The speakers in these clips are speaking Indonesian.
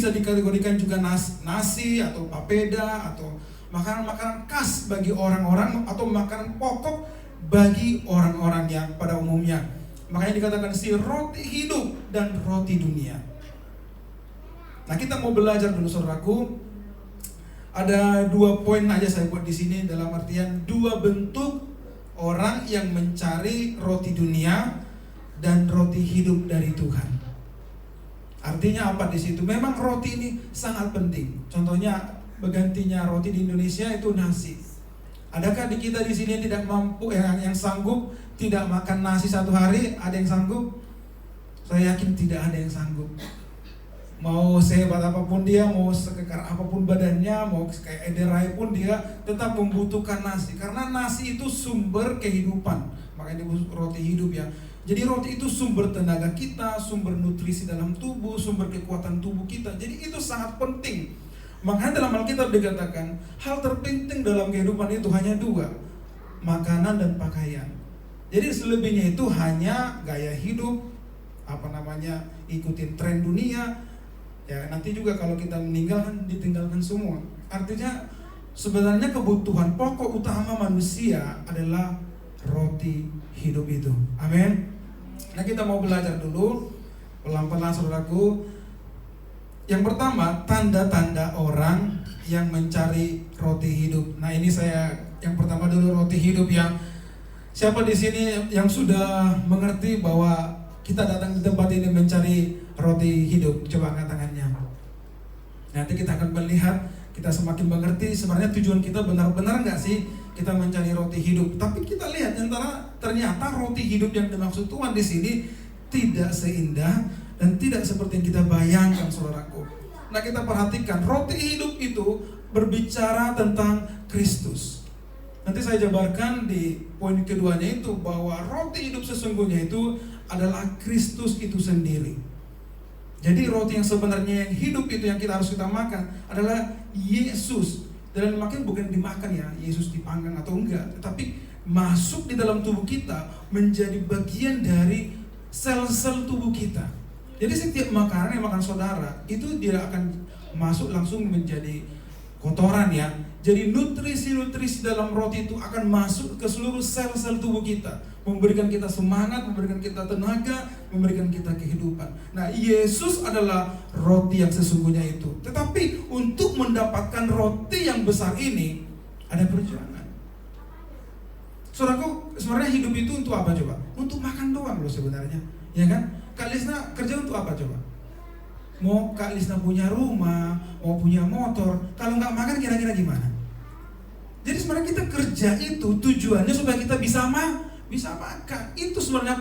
bisa dikategorikan juga nasi atau papeda atau makanan-makanan khas bagi orang-orang atau makanan pokok bagi orang-orang yang pada umumnya. Makanya dikatakan si roti hidup dan roti dunia. Nah, kita mau belajar dulu saudaraku. Ada 2 poin aja saya buat di sini, dalam artian 2 bentuk orang yang mencari roti dunia dan roti hidup dari Tuhan. Artinya apa di situ? Memang roti ini sangat penting. Contohnya bergantinya roti di Indonesia itu nasi. Adakah di kita di sini tidak mampu yang sanggup tidak makan nasi 1 hari? Ada yang sanggup? Saya yakin tidak ada yang sanggup. Mau sehebat apapun dia, mau sekekar apapun badannya, mau kayak Ederai pun dia tetap membutuhkan nasi. Karena nasi itu sumber kehidupan. Makanya disebut roti hidup ya. Jadi roti itu sumber tenaga kita, sumber nutrisi dalam tubuh, sumber kekuatan tubuh kita. Jadi itu sangat penting. Makanya dalam Alkitab dikatakan hal terpenting dalam kehidupan itu hanya 2, makanan dan pakaian. Jadi selebihnya itu hanya gaya hidup, ikutin tren dunia. Ya, nanti juga kalau kita meninggal kan ditinggalkan semua. Artinya sebenarnya kebutuhan pokok utama manusia adalah roti hidup itu. Amin. Nah, kita mau belajar dulu pelan-pelan saudaraku. Yang pertama, tanda-tanda orang yang mencari roti hidup. Nah, ini yang pertama dulu, roti hidup. Yang siapa di sini yang sudah mengerti bahwa kita datang di tempat ini mencari roti hidup? Coba angkat tangannya. Nanti kita akan melihat, kita semakin mengerti sebenarnya tujuan kita benar-benar nggak sih kita mencari roti hidup. Tapi kita lihat ternyata roti hidup yang dimaksud Tuhan di sini tidak seindah dan tidak seperti yang kita bayangkan saudaraku. Nah, kita perhatikan roti hidup itu berbicara tentang Kristus. Nanti saya jabarkan di poin keduanya itu bahwa roti hidup sesungguhnya itu adalah Kristus itu sendiri. Jadi roti yang sebenarnya yang hidup itu yang kita harus makan adalah Yesus. Dan makin bukan dimakan ya, Yesus dipanggang atau enggak, tetapi masuk di dalam tubuh kita menjadi bagian dari sel-sel tubuh kita. Jadi setiap makanan yang makan saudara itu tidak akan masuk langsung menjadi kotoran ya. Jadi nutrisi-nutrisi dalam roti itu akan masuk ke seluruh sel-sel tubuh kita, memberikan kita semangat, memberikan kita tenaga, memberikan kita kehidupan. Nah, Yesus adalah roti yang sesungguhnya itu. Tetapi untuk mendapatkan roti yang besar ini ada perjuangan. Saudaraku, sebenarnya hidup itu untuk apa coba? Untuk makan doang loh sebenarnya, ya kan? Kak Lisna kerja untuk apa coba? Mau Kak Lisna punya rumah, mau punya motor, kalau nggak makan kira-kira gimana? Jadi sebenarnya kita kerja itu tujuannya supaya kita bisa makan. Itu sebenarnya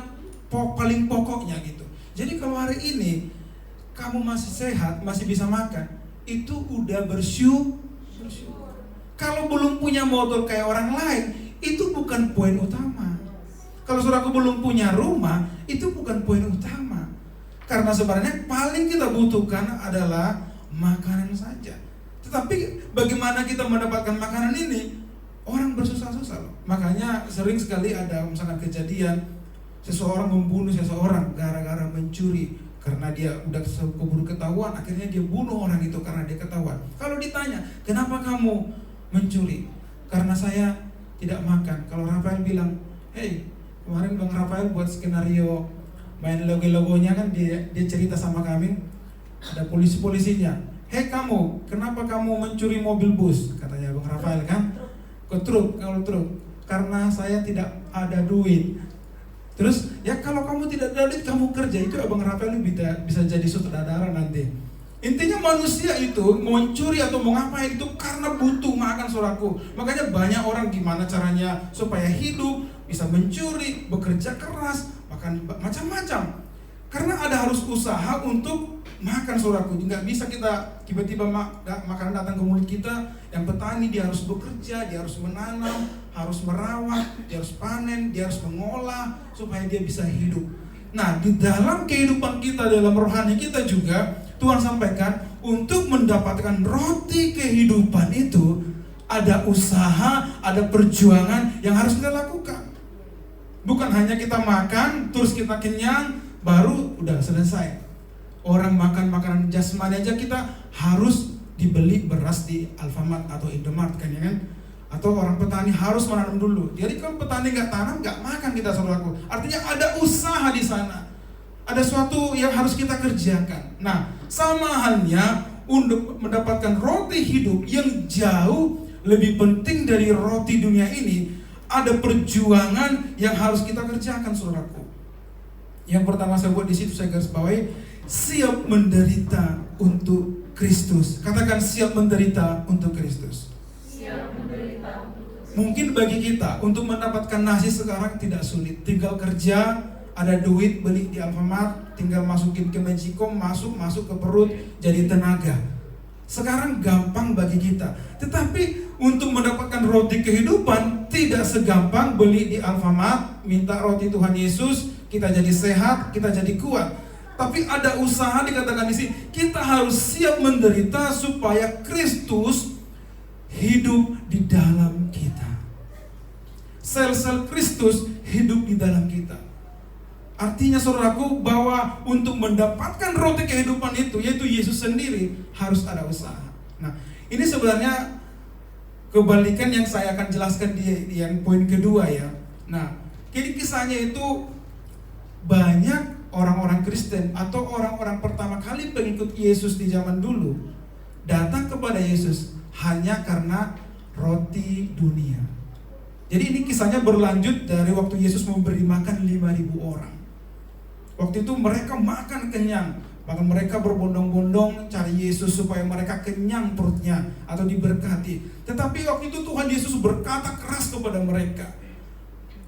paling pokoknya gitu. Jadi kalau hari ini kamu masih sehat, masih bisa makan, itu udah bersyukur. Kalau belum punya motor kayak orang lain, itu bukan poin utama. Kalau saudaraku belum punya rumah, itu bukan poin utama. Karena sebenarnya paling kita butuhkan adalah makanan saja. Tetapi bagaimana kita mendapatkan makanan ini? Orang bersusah-susah loh. Makanya sering sekali ada misalkan kejadian seseorang membunuh seseorang gara-gara mencuri. Karena dia udah keburu ketahuan, akhirnya dia bunuh orang itu karena dia ketahuan. Kalau ditanya, kenapa kamu mencuri? Karena saya tidak makan. Kalau Rafael bilang, hey, kemarin Bang Rafael buat skenario main logo-logonya kan dia cerita sama kami, ada polisi-polisinya. Hei kamu, kenapa kamu mencuri mobil bus? Katanya Bang Rafael kan. Kalau truk, karena saya tidak ada duit. Terus, ya kalau kamu tidak ada duit, kamu kerja. Itu Abang Rafael bisa jadi sutradara nanti. Intinya manusia itu mau mencuri atau mau ngapain itu karena butuh makan saudaraku. Makanya banyak orang gimana caranya supaya hidup, bisa mencuri, bekerja keras, makan macam-macam. Karena ada harus usaha untuk makan saudaraku. Nggak bisa kita tiba-tiba makanan datang ke mulut kita. Yang petani dia harus bekerja, dia harus menanam, harus merawat, dia harus panen, dia harus mengolah supaya dia bisa hidup. Nah, di dalam kehidupan kita, dalam rohani kita juga Tuhan sampaikan untuk mendapatkan roti kehidupan itu ada usaha, ada perjuangan yang harus kita lakukan. Bukan hanya kita makan terus kita kenyang baru udah selesai. Orang makan makanan jasmani aja kita harus dibeli beras di Alfamart atau Indomart kan ya kan? Atau orang petani harus menanam dulu. Jadi kalau petani nggak tanam, nggak makan kita, saudaraku. Artinya ada usaha di sana. Ada suatu yang harus kita kerjakan. Nah, sama halnya untuk mendapatkan roti hidup yang jauh lebih penting dari roti dunia ini, ada perjuangan yang harus kita kerjakan, saudaraku. Yang pertama saya buat di situ, saya garis bawahi, siap menderita untuk Kristus. Katakan siap menderita untuk Kristus. Siap menderita untuk Kristus. Mungkin bagi kita untuk mendapatkan nasi sekarang tidak sulit. Tinggal kerja, ada duit beli di Alfamart, tinggal masukin ke Magicom, masuk ke perut, jadi tenaga. Sekarang gampang bagi kita. Tetapi untuk mendapatkan roti kehidupan tidak segampang beli di Alfamart, minta roti Tuhan Yesus, kita jadi sehat, kita jadi kuat. Tapi ada usaha dikatakan di sini, kita harus siap menderita supaya Kristus hidup di dalam kita. Sel-sel Kristus hidup di dalam kita. Artinya saudaraku bahwa untuk mendapatkan roti kehidupan itu, yaitu Yesus sendiri, harus ada usaha. Nah, ini sebenarnya kebalikan yang saya akan jelaskan di yang poin kedua ya. Nah, jadi kisahnya itu banyak orang-orang Kristen atau orang-orang pertama kali pengikut Yesus di zaman dulu datang kepada Yesus hanya karena roti dunia. Jadi ini kisahnya berlanjut dari waktu Yesus memberi makan 5.000 orang. Waktu itu mereka makan kenyang, bahkan mereka berbondong-bondong cari Yesus supaya mereka kenyang perutnya atau diberkati. Tetapi waktu itu Tuhan Yesus berkata keras kepada mereka.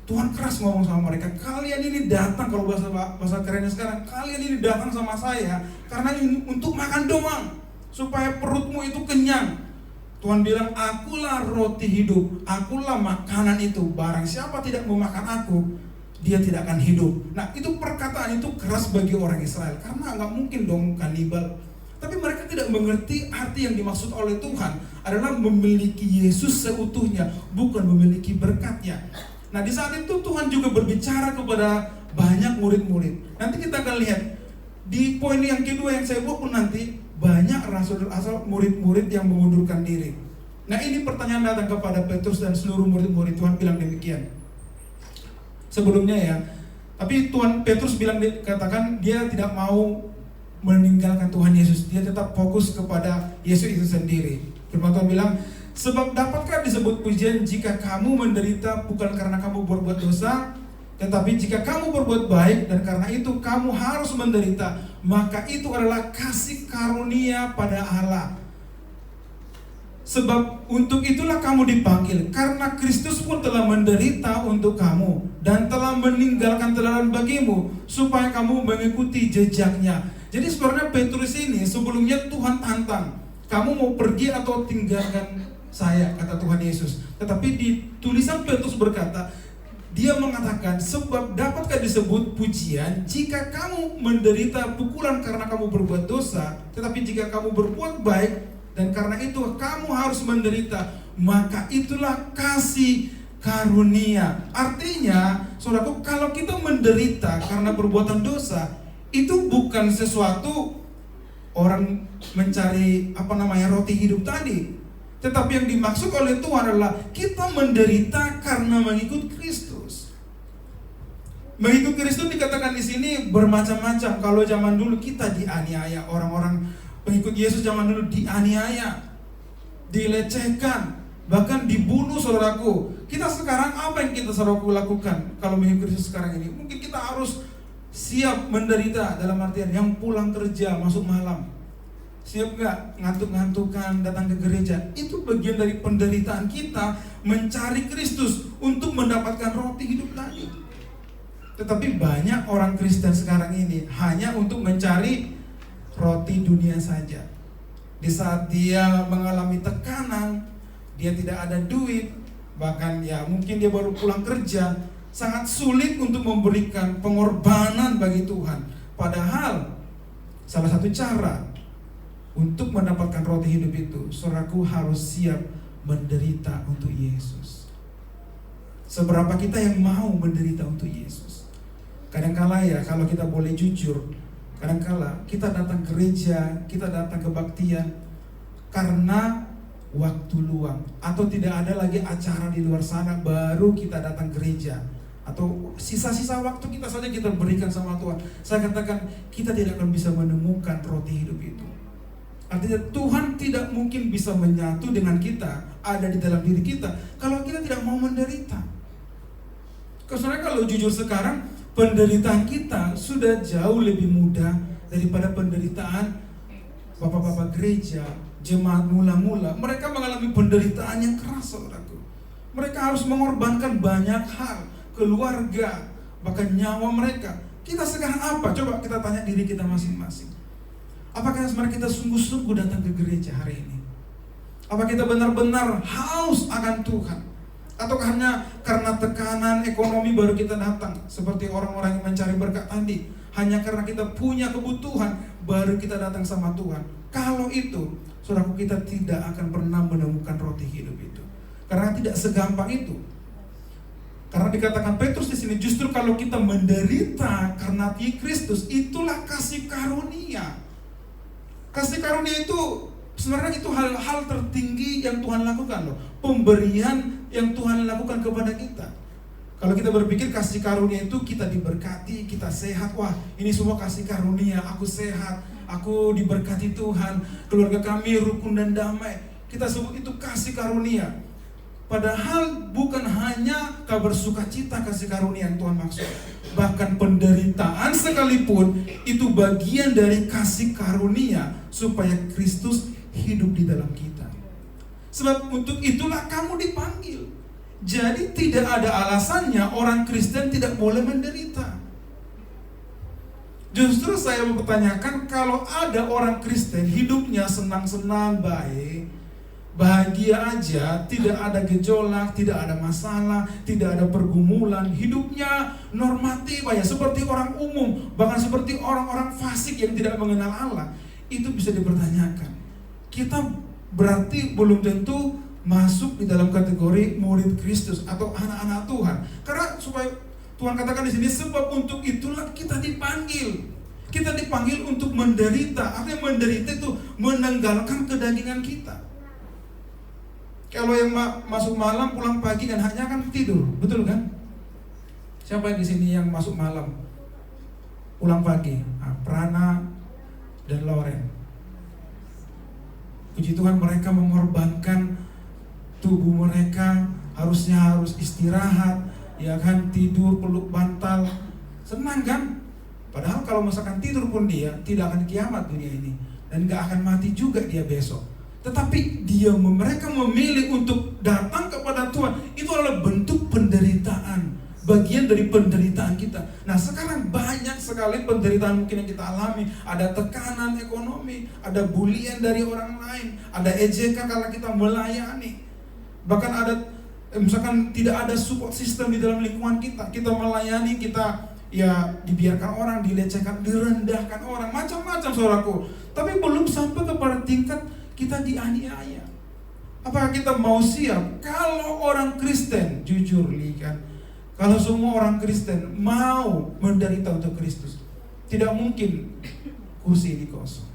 Tuhan keras ngomong sama mereka, kalian ini datang, kalau bahasa kerennya sekarang, kalian ini datang sama saya karena untuk makan doang, supaya perutmu itu kenyang. Tuhan bilang, akulah roti hidup, akulah makanan itu. Barang siapa tidak mau makan aku, dia tidak akan hidup. Nah, itu perkataan itu keras bagi orang Israel, karena nggak mungkin dong kanibal. Tapi mereka tidak mengerti arti yang dimaksud oleh Tuhan adalah memiliki Yesus seutuhnya, bukan memiliki berkatnya. Nah, di saat itu Tuhan juga berbicara kepada banyak murid-murid. Nanti kita akan lihat di poin yang kedua yang saya buat pun nanti banyak rasul-rasul murid-murid yang mengundurkan diri. Nah, ini pertanyaan datang kepada Petrus dan seluruh murid-murid. Tuhan bilang demikian. Sebelumnya ya, tapi Tuhan Petrus katakan dia tidak mau meninggalkan Tuhan Yesus, dia tetap fokus kepada Yesus itu sendiri. Firman Tuhan bilang, sebab dapatkah disebut pujian jika kamu menderita bukan karena kamu berbuat dosa, tetapi jika kamu berbuat baik dan karena itu kamu harus menderita, maka itu adalah kasih karunia pada Allah. Sebab untuk itulah kamu dipanggil, karena Kristus pun telah menderita untuk kamu dan telah meninggalkan teladan bagimu supaya kamu mengikuti jejaknya. Jadi sebenarnya Petrus ini sebelumnya Tuhan tantang, kamu mau pergi atau tinggalkan saya, kata Tuhan Yesus. Tetapi di tulisan Petrus berkata, dia mengatakan, sebab dapatkah disebut pujian jika kamu menderita pukulan karena kamu berbuat dosa, tetapi jika kamu berbuat baik dan karena itu kamu harus menderita, maka itulah kasih karunia. Artinya, saudaraku, kalau kita menderita karena perbuatan dosa, itu bukan sesuatu orang mencari roti hidup tadi. Tetapi yang dimaksud oleh Tuhan adalah kita menderita karena mengikut Kristus. Mengikut Kristus dikatakan di sini bermacam-macam. Kalau zaman dulu kita dianiaya, orang-orang pengikut Yesus zaman dulu dianiaya, dilecehkan, bahkan dibunuh, saudaraku. Kita sekarang apa yang kita saudaraku lakukan kalau mengikut Kristus sekarang ini? Mungkin kita harus siap menderita, dalam artian yang pulang kerja masuk malam, siap gak ngantuk-ngantukan datang ke gereja. Itu bagian dari penderitaan kita mencari Kristus untuk mendapatkan roti hidup tadi. Tetapi banyak orang Kristen sekarang ini hanya untuk mencari roti dunia saja. Di saat dia mengalami tekanan, dia tidak ada duit, bahkan ya mungkin dia baru pulang kerja, sangat sulit untuk memberikan pengorbanan bagi Tuhan. Padahal salah satu cara untuk mendapatkan roti hidup itu, saudaraku, harus siap menderita untuk Yesus. Seberapa kita yang mau menderita untuk Yesus? Kadangkala ya, kalau kita boleh jujur, Kadangkala kita datang gereja, kita datang kebaktian karena waktu luang, atau tidak ada lagi acara di luar sana, baru kita datang gereja, atau sisa-sisa waktu kita saja kita berikan sama Tuhan. Saya katakan kita tidak akan bisa menemukan roti hidup itu. Artinya Tuhan tidak mungkin bisa menyatu dengan kita, ada di dalam diri kita, kalau kita tidak mau menderita. Karena kalau jujur sekarang, penderitaan kita sudah jauh lebih mudah daripada penderitaan bapak-bapak gereja, jemaat mula-mula. Mereka mengalami penderitaan yang keras, saudaraku. Mereka harus mengorbankan banyak hal, keluarga, bahkan nyawa mereka. Kita sekarang apa? Coba kita tanya diri kita masing-masing. Apakah sebenarnya kita sungguh-sungguh datang ke gereja hari ini? Apa kita benar-benar haus akan Tuhan? Atau hanya karena tekanan ekonomi baru kita datang, seperti orang-orang yang mencari berkat tadi? Hanya karena kita punya kebutuhan baru kita datang sama Tuhan. Kalau itu, saudaraku, kita tidak akan pernah menemukan roti hidup itu. Karena tidak segampang itu. Karena dikatakan Petrus di sini, justru kalau kita menderita karena Kristus, itulah kasih karunia. Kasih karunia itu sebenarnya itu hal-hal tertinggi yang Tuhan lakukan loh. Pemberian yang Tuhan lakukan kepada kita. Kalau kita berpikir kasih karunia itu kita diberkati, kita sehat, wah ini semua kasih karunia, aku sehat, aku diberkati Tuhan, keluarga kami rukun dan damai. Kita sebut itu kasih karunia. Padahal bukan hanya kabar sukacita kasih karunia yang Tuhan maksud. Bahkan penderitaan sekalipun itu bagian dari kasih karunia supaya Kristus hidup di dalam kita. Sebab untuk itulah kamu dipanggil. Jadi tidak ada alasannya orang Kristen tidak boleh menderita. Justru saya mempertanyakan, kalau ada orang Kristen hidupnya senang-senang, baik, bahagia aja, tidak ada gejolak, tidak ada masalah, tidak ada pergumulan, hidupnya normatif aja, seperti orang umum, bahkan seperti orang-orang fasik yang tidak mengenal Allah, itu bisa dipertanyakan. Kita berarti belum tentu masuk di dalam kategori murid Kristus atau anak-anak Tuhan. Karena supaya Tuhan katakan di sini, sebab untuk itulah kita dipanggil. Kita dipanggil untuk menderita. Artinya menderita itu menanggalkan kedagingan kita. Kalau yang masuk malam pulang pagi kan hanya kan tidur, betul kan? Siapa yang di sini yang masuk malam pulang pagi? Prana dan Loren. Puji Tuhan, mereka mengorbankan tubuh mereka, harus istirahat, ya kan, tidur, peluk bantal, senang kan? Padahal kalau misalkan tidur pun dia tidak akan kiamat dunia ini, dan gak akan mati juga dia besok. Tetapi mereka memilih untuk datang kepada Tuhan. Itu adalah bentuk penderitaan, bagian dari penderitaan kita. Nah sekarang banyak sekali penderitaan mungkin yang kita alami. Ada tekanan ekonomi, ada bulian dari orang lain, ada ejekan karena kita melayani. Bahkan ada misalkan tidak ada support system di dalam lingkungan kita. Kita melayani, kita ya dibiarkan orang, dilecehkan, direndahkan orang, macam-macam saudaraku. Tapi belum sampai kepada tingkat kita dianiaya. Apakah kita mau siap? Kalau orang Kristen, jujur kan, kalau semua orang Kristen mau menderita untuk Kristus, tidak mungkin kursi ini kosong.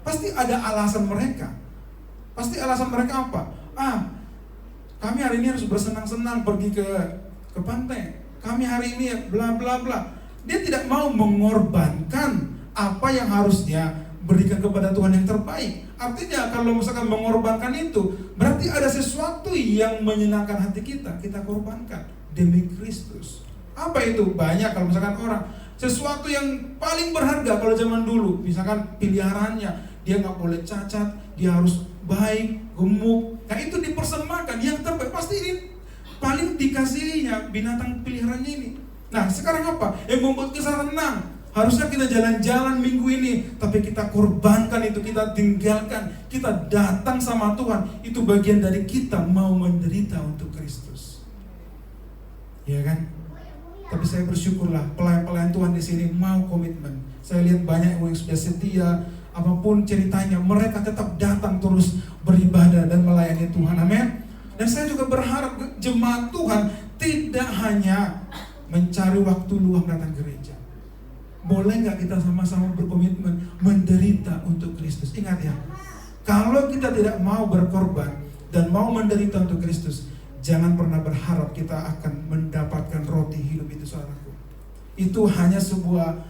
Pasti ada alasan mereka. Pasti alasan mereka apa? Kami hari ini harus bersenang-senang pergi ke pantai. Kami hari ini bla bla bla. Dia tidak mau mengorbankan apa yang harusnya berikan kepada Tuhan yang terbaik. Artinya kalau misalkan mengorbankan itu, berarti ada sesuatu yang menyenangkan hati kita korbankan demi Kristus. Apa itu? Banyak kalau misalkan orang, sesuatu yang paling berharga kalau zaman dulu, misalkan peliharaannya, dia nggak boleh cacat, dia harus baik, gemuk. Nah itu dipersembahkan, yang terbaik. Pasti ini paling dikasihinya binatang peliharaannya ini. Nah sekarang apa? Yang membuat kita tenang. Harusnya kita jalan-jalan minggu ini, tapi kita korbankan itu, kita tinggalkan, kita datang sama Tuhan. Itu bagian dari kita mau menderita untuk Kristus. Ya kan? Tapi saya bersyukurlah pelayan-pelayan Tuhan di sini mau komitmen. Saya lihat banyak yang sudah setia, apapun ceritanya, mereka tetap datang terus beribadah dan melayani Tuhan. Amin. Dan saya juga berharap jemaat Tuhan tidak hanya mencari waktu luang datang gereja. boleh nggak kita sama-sama berkomitmen menderita untuk Kristus? Ingat ya, kalau kita tidak mau berkorban dan mau menderita untuk Kristus, jangan pernah berharap kita akan mendapatkan roti hidup itu, saudaraku. Itu hanya sebuah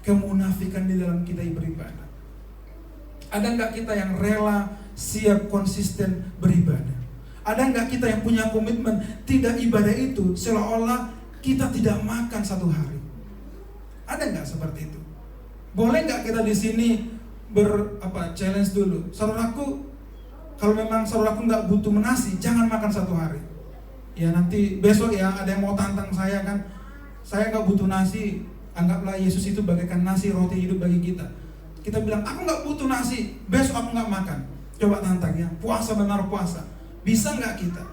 kemunafikan di dalam kita beribadah. Ada nggak kita yang rela, siap, konsisten beribadah? Ada nggak kita yang punya komitmen tidak ibadah itu seolah-olah kita tidak makan satu hari? Ada nggak seperti itu? Boleh nggak kita di sini challenge dulu, saudaraku, kalau memang saudaraku nggak butuh nasi, jangan makan satu hari. Ya nanti besok ya ada yang mau tantang saya kan, saya nggak butuh nasi, anggaplah Yesus itu bagaikan nasi, roti hidup bagi kita. Kita bilang, aku nggak butuh nasi, besok aku nggak makan. Coba tantang ya, puasa benar puasa. Bisa nggak kita?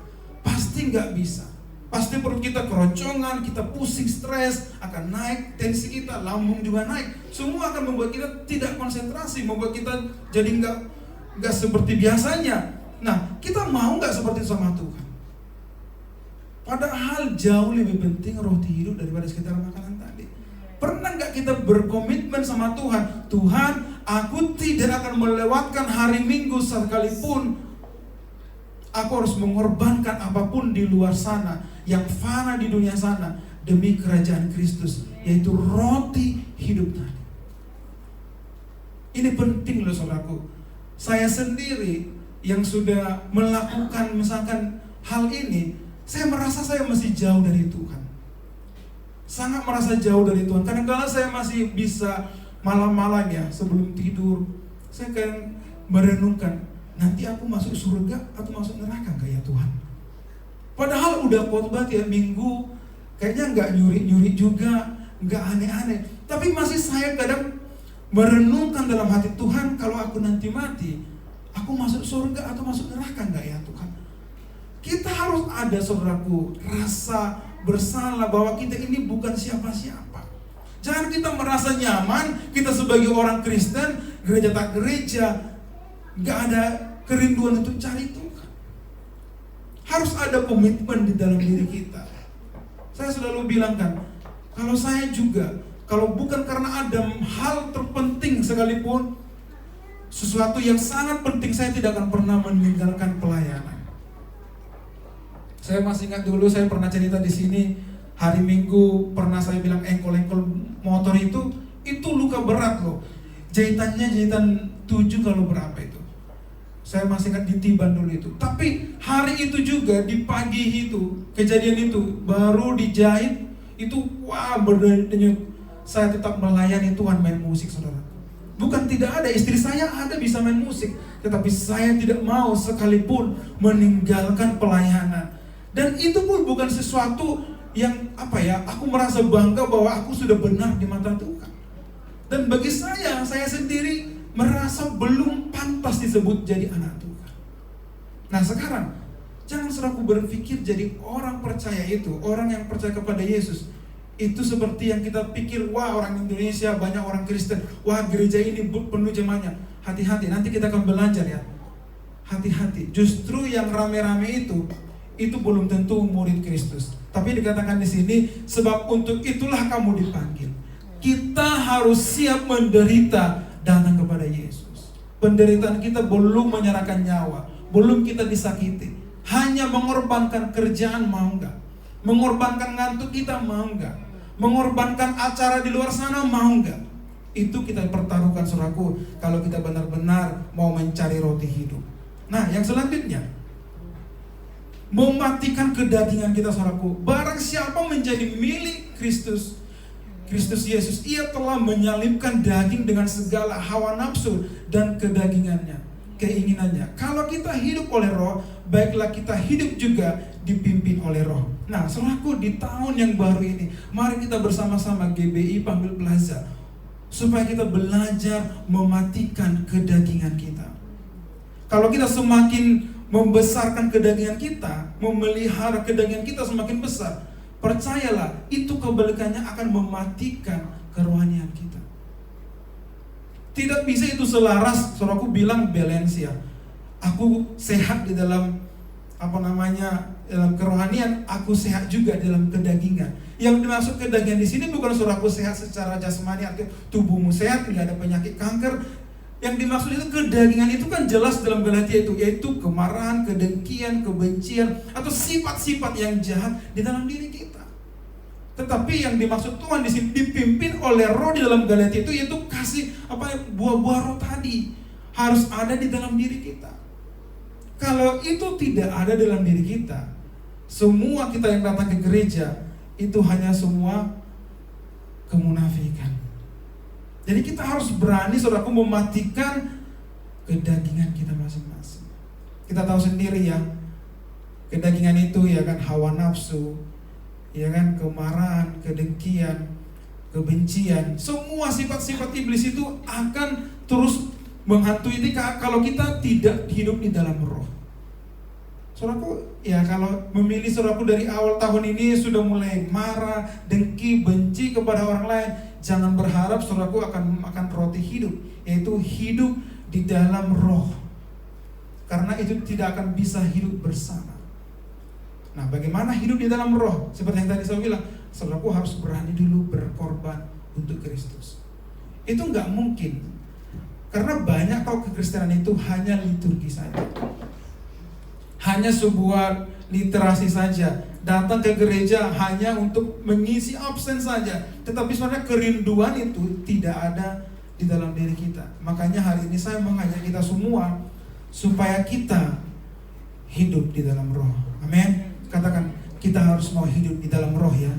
Pasti nggak bisa. Pasti perut kita keroncongan, kita pusing, stres, akan naik tensi kita, lambung juga naik. Semua akan membuat kita tidak konsentrasi, membuat kita jadi nggak seperti biasanya. Nah, kita mau nggak seperti itu sama Tuhan? Padahal jauh lebih penting roti hidup daripada sekedar makanan tadi. Pernah nggak kita berkomitmen sama Tuhan? Tuhan, aku tidak akan melewatkan hari Minggu sekalipun. Aku harus mengorbankan apapun di luar sana, yang fana di dunia sana, demi kerajaan Kristus, yaitu roti hidup tadi. Ini penting loh saudaraku. Saya sendiri yang sudah melakukan misalkan hal ini, saya merasa saya masih jauh dari Tuhan. Sangat merasa jauh dari Tuhan. Kadang-kadang saya masih bisa malam-malam ya sebelum tidur, saya kan merenungkan, nanti aku masuk surga atau masuk neraka gak ya Tuhan? Padahal udah khotbah tiap minggu, kayaknya nggak nyuri-nyuri juga, nggak aneh-aneh. Tapi masih saya kadang merenungkan dalam hati, Tuhan, kalau aku nanti mati, aku masuk surga atau masuk neraka nggak ya Tuhan? Kita harus ada, saudaraku, rasa bersalah bahwa kita ini bukan siapa-siapa. Jangan kita merasa nyaman, kita sebagai orang Kristen, gereja tak gereja, nggak ada kerinduan untuk cari Tuhan. Harus ada komitmen di dalam diri kita. Saya selalu bilangkan, kalau saya juga, kalau bukan karena ada hal terpenting sekalipun, sesuatu yang sangat penting, saya tidak akan pernah meninggalkan pelayanan. Saya masih ingat dulu saya pernah cerita di sini, hari Minggu pernah saya bilang engkol-engkol motor itu luka berat loh. Jahitannya jahitan 7 kalau berapa itu. Saya masih ingat di Tiban dulu itu. Tapi hari itu juga di pagi itu, kejadian itu baru dijahit itu, wah berdenyut. Saya tetap melayani Tuhan, main musik, saudara. Bukan tidak ada, istri saya ada bisa main musik, tetapi saya tidak mau sekalipun meninggalkan pelayanan. Dan itu pun bukan sesuatu yang aku merasa bangga bahwa aku sudah benar di mata Tuhan. Dan bagi saya sendiri merasa belum pantas disebut jadi anak Tuhan. Nah sekarang, jangan selalu berpikir jadi orang percaya itu, orang yang percaya kepada Yesus itu seperti yang kita pikir, wah orang Indonesia banyak orang Kristen, wah gereja ini penuh jemaatnya. Hati-hati, nanti kita akan belajar ya. Hati-hati, justru yang rame-rame itu belum tentu murid Kristus. Tapi dikatakan di sini, sebab untuk itulah kamu dipanggil. Kita harus siap menderita datang kepada Yesus. Penderitaan kita belum menyerahkan nyawa, belum kita disakiti. Hanya mengorbankan kerjaan, mau enggak? Mengorbankan ngantuk kita, mau enggak? Mengorbankan acara di luar sana, mau enggak? Itu kita pertaruhkan, saudaraku, kalau kita benar-benar mau mencari roti hidup. Nah, yang selanjutnya, mematikan kedagingan kita, saudaraku. Barang siapa menjadi milik Kristus Yesus, ia telah menyalibkan daging dengan segala hawa nafsu dan kedagingannya, keinginannya. Kalau kita hidup oleh Roh, baiklah kita hidup juga dipimpin oleh Roh. Nah, saudaraku, di tahun yang baru ini, mari kita bersama-sama GBI Panggil Plaza, supaya kita belajar mematikan kedagingan kita. Kalau kita semakin membesarkan kedagingan kita, memelihara kedagingan kita semakin besar, percayalah, itu kebalikannya akan mematikan kerohanian kita. Tidak bisa itu selaras, saudaraku bilang balance ya. Aku sehat di dalam dalam kerohanian, aku sehat juga dalam kedagingan. Yang dimaksud kedagingan di sini bukan saudaraku sehat secara jasmani, artinya tubuhmu sehat, tidak ada penyakit kanker. Yang dimaksud itu kedagingan itu kan jelas dalam Galatia itu, yaitu kemarahan, kedengkian, kebencian, atau sifat-sifat yang jahat di dalam diri kita. Tetapi yang dimaksud Tuhan di sini dipimpin oleh roh di dalam Galatia itu, yaitu kasih buah-buah roh tadi harus ada di dalam diri kita. Kalau itu tidak ada dalam diri kita, semua kita yang datang ke gereja itu hanya semua kemunafikan. Jadi kita harus berani saudaraku mematikan kedagingan kita masing-masing. Kita tahu sendiri ya, kedagingan itu ya kan hawa nafsu, ya kan kemarahan, kedengkian, kebencian, semua sifat-sifat iblis itu akan terus menghantui kita kalau kita tidak hidup di dalam roh. Saudaraku, ya kalau memilih saudaraku dari awal tahun ini sudah mulai marah, dengki, benci kepada orang lain, jangan berharap saudaraku akan makan roti hidup, yaitu hidup di dalam roh. Karena itu tidak akan bisa hidup bersama. Nah, bagaimana hidup di dalam roh? Seperti yang tadi saya bilang, saudaraku harus berani dulu berkorban untuk Kristus. Itu nggak mungkin, karena banyak kok kekristenan itu hanya liturgi saja, hanya sebuah literasi saja, datang ke gereja hanya untuk mengisi absen saja, tetapi sebenarnya kerinduan itu tidak ada di dalam diri kita. Makanya hari ini saya mengajak kita semua supaya kita hidup di dalam roh. Amin. Katakan, kita harus mau hidup di dalam roh ya.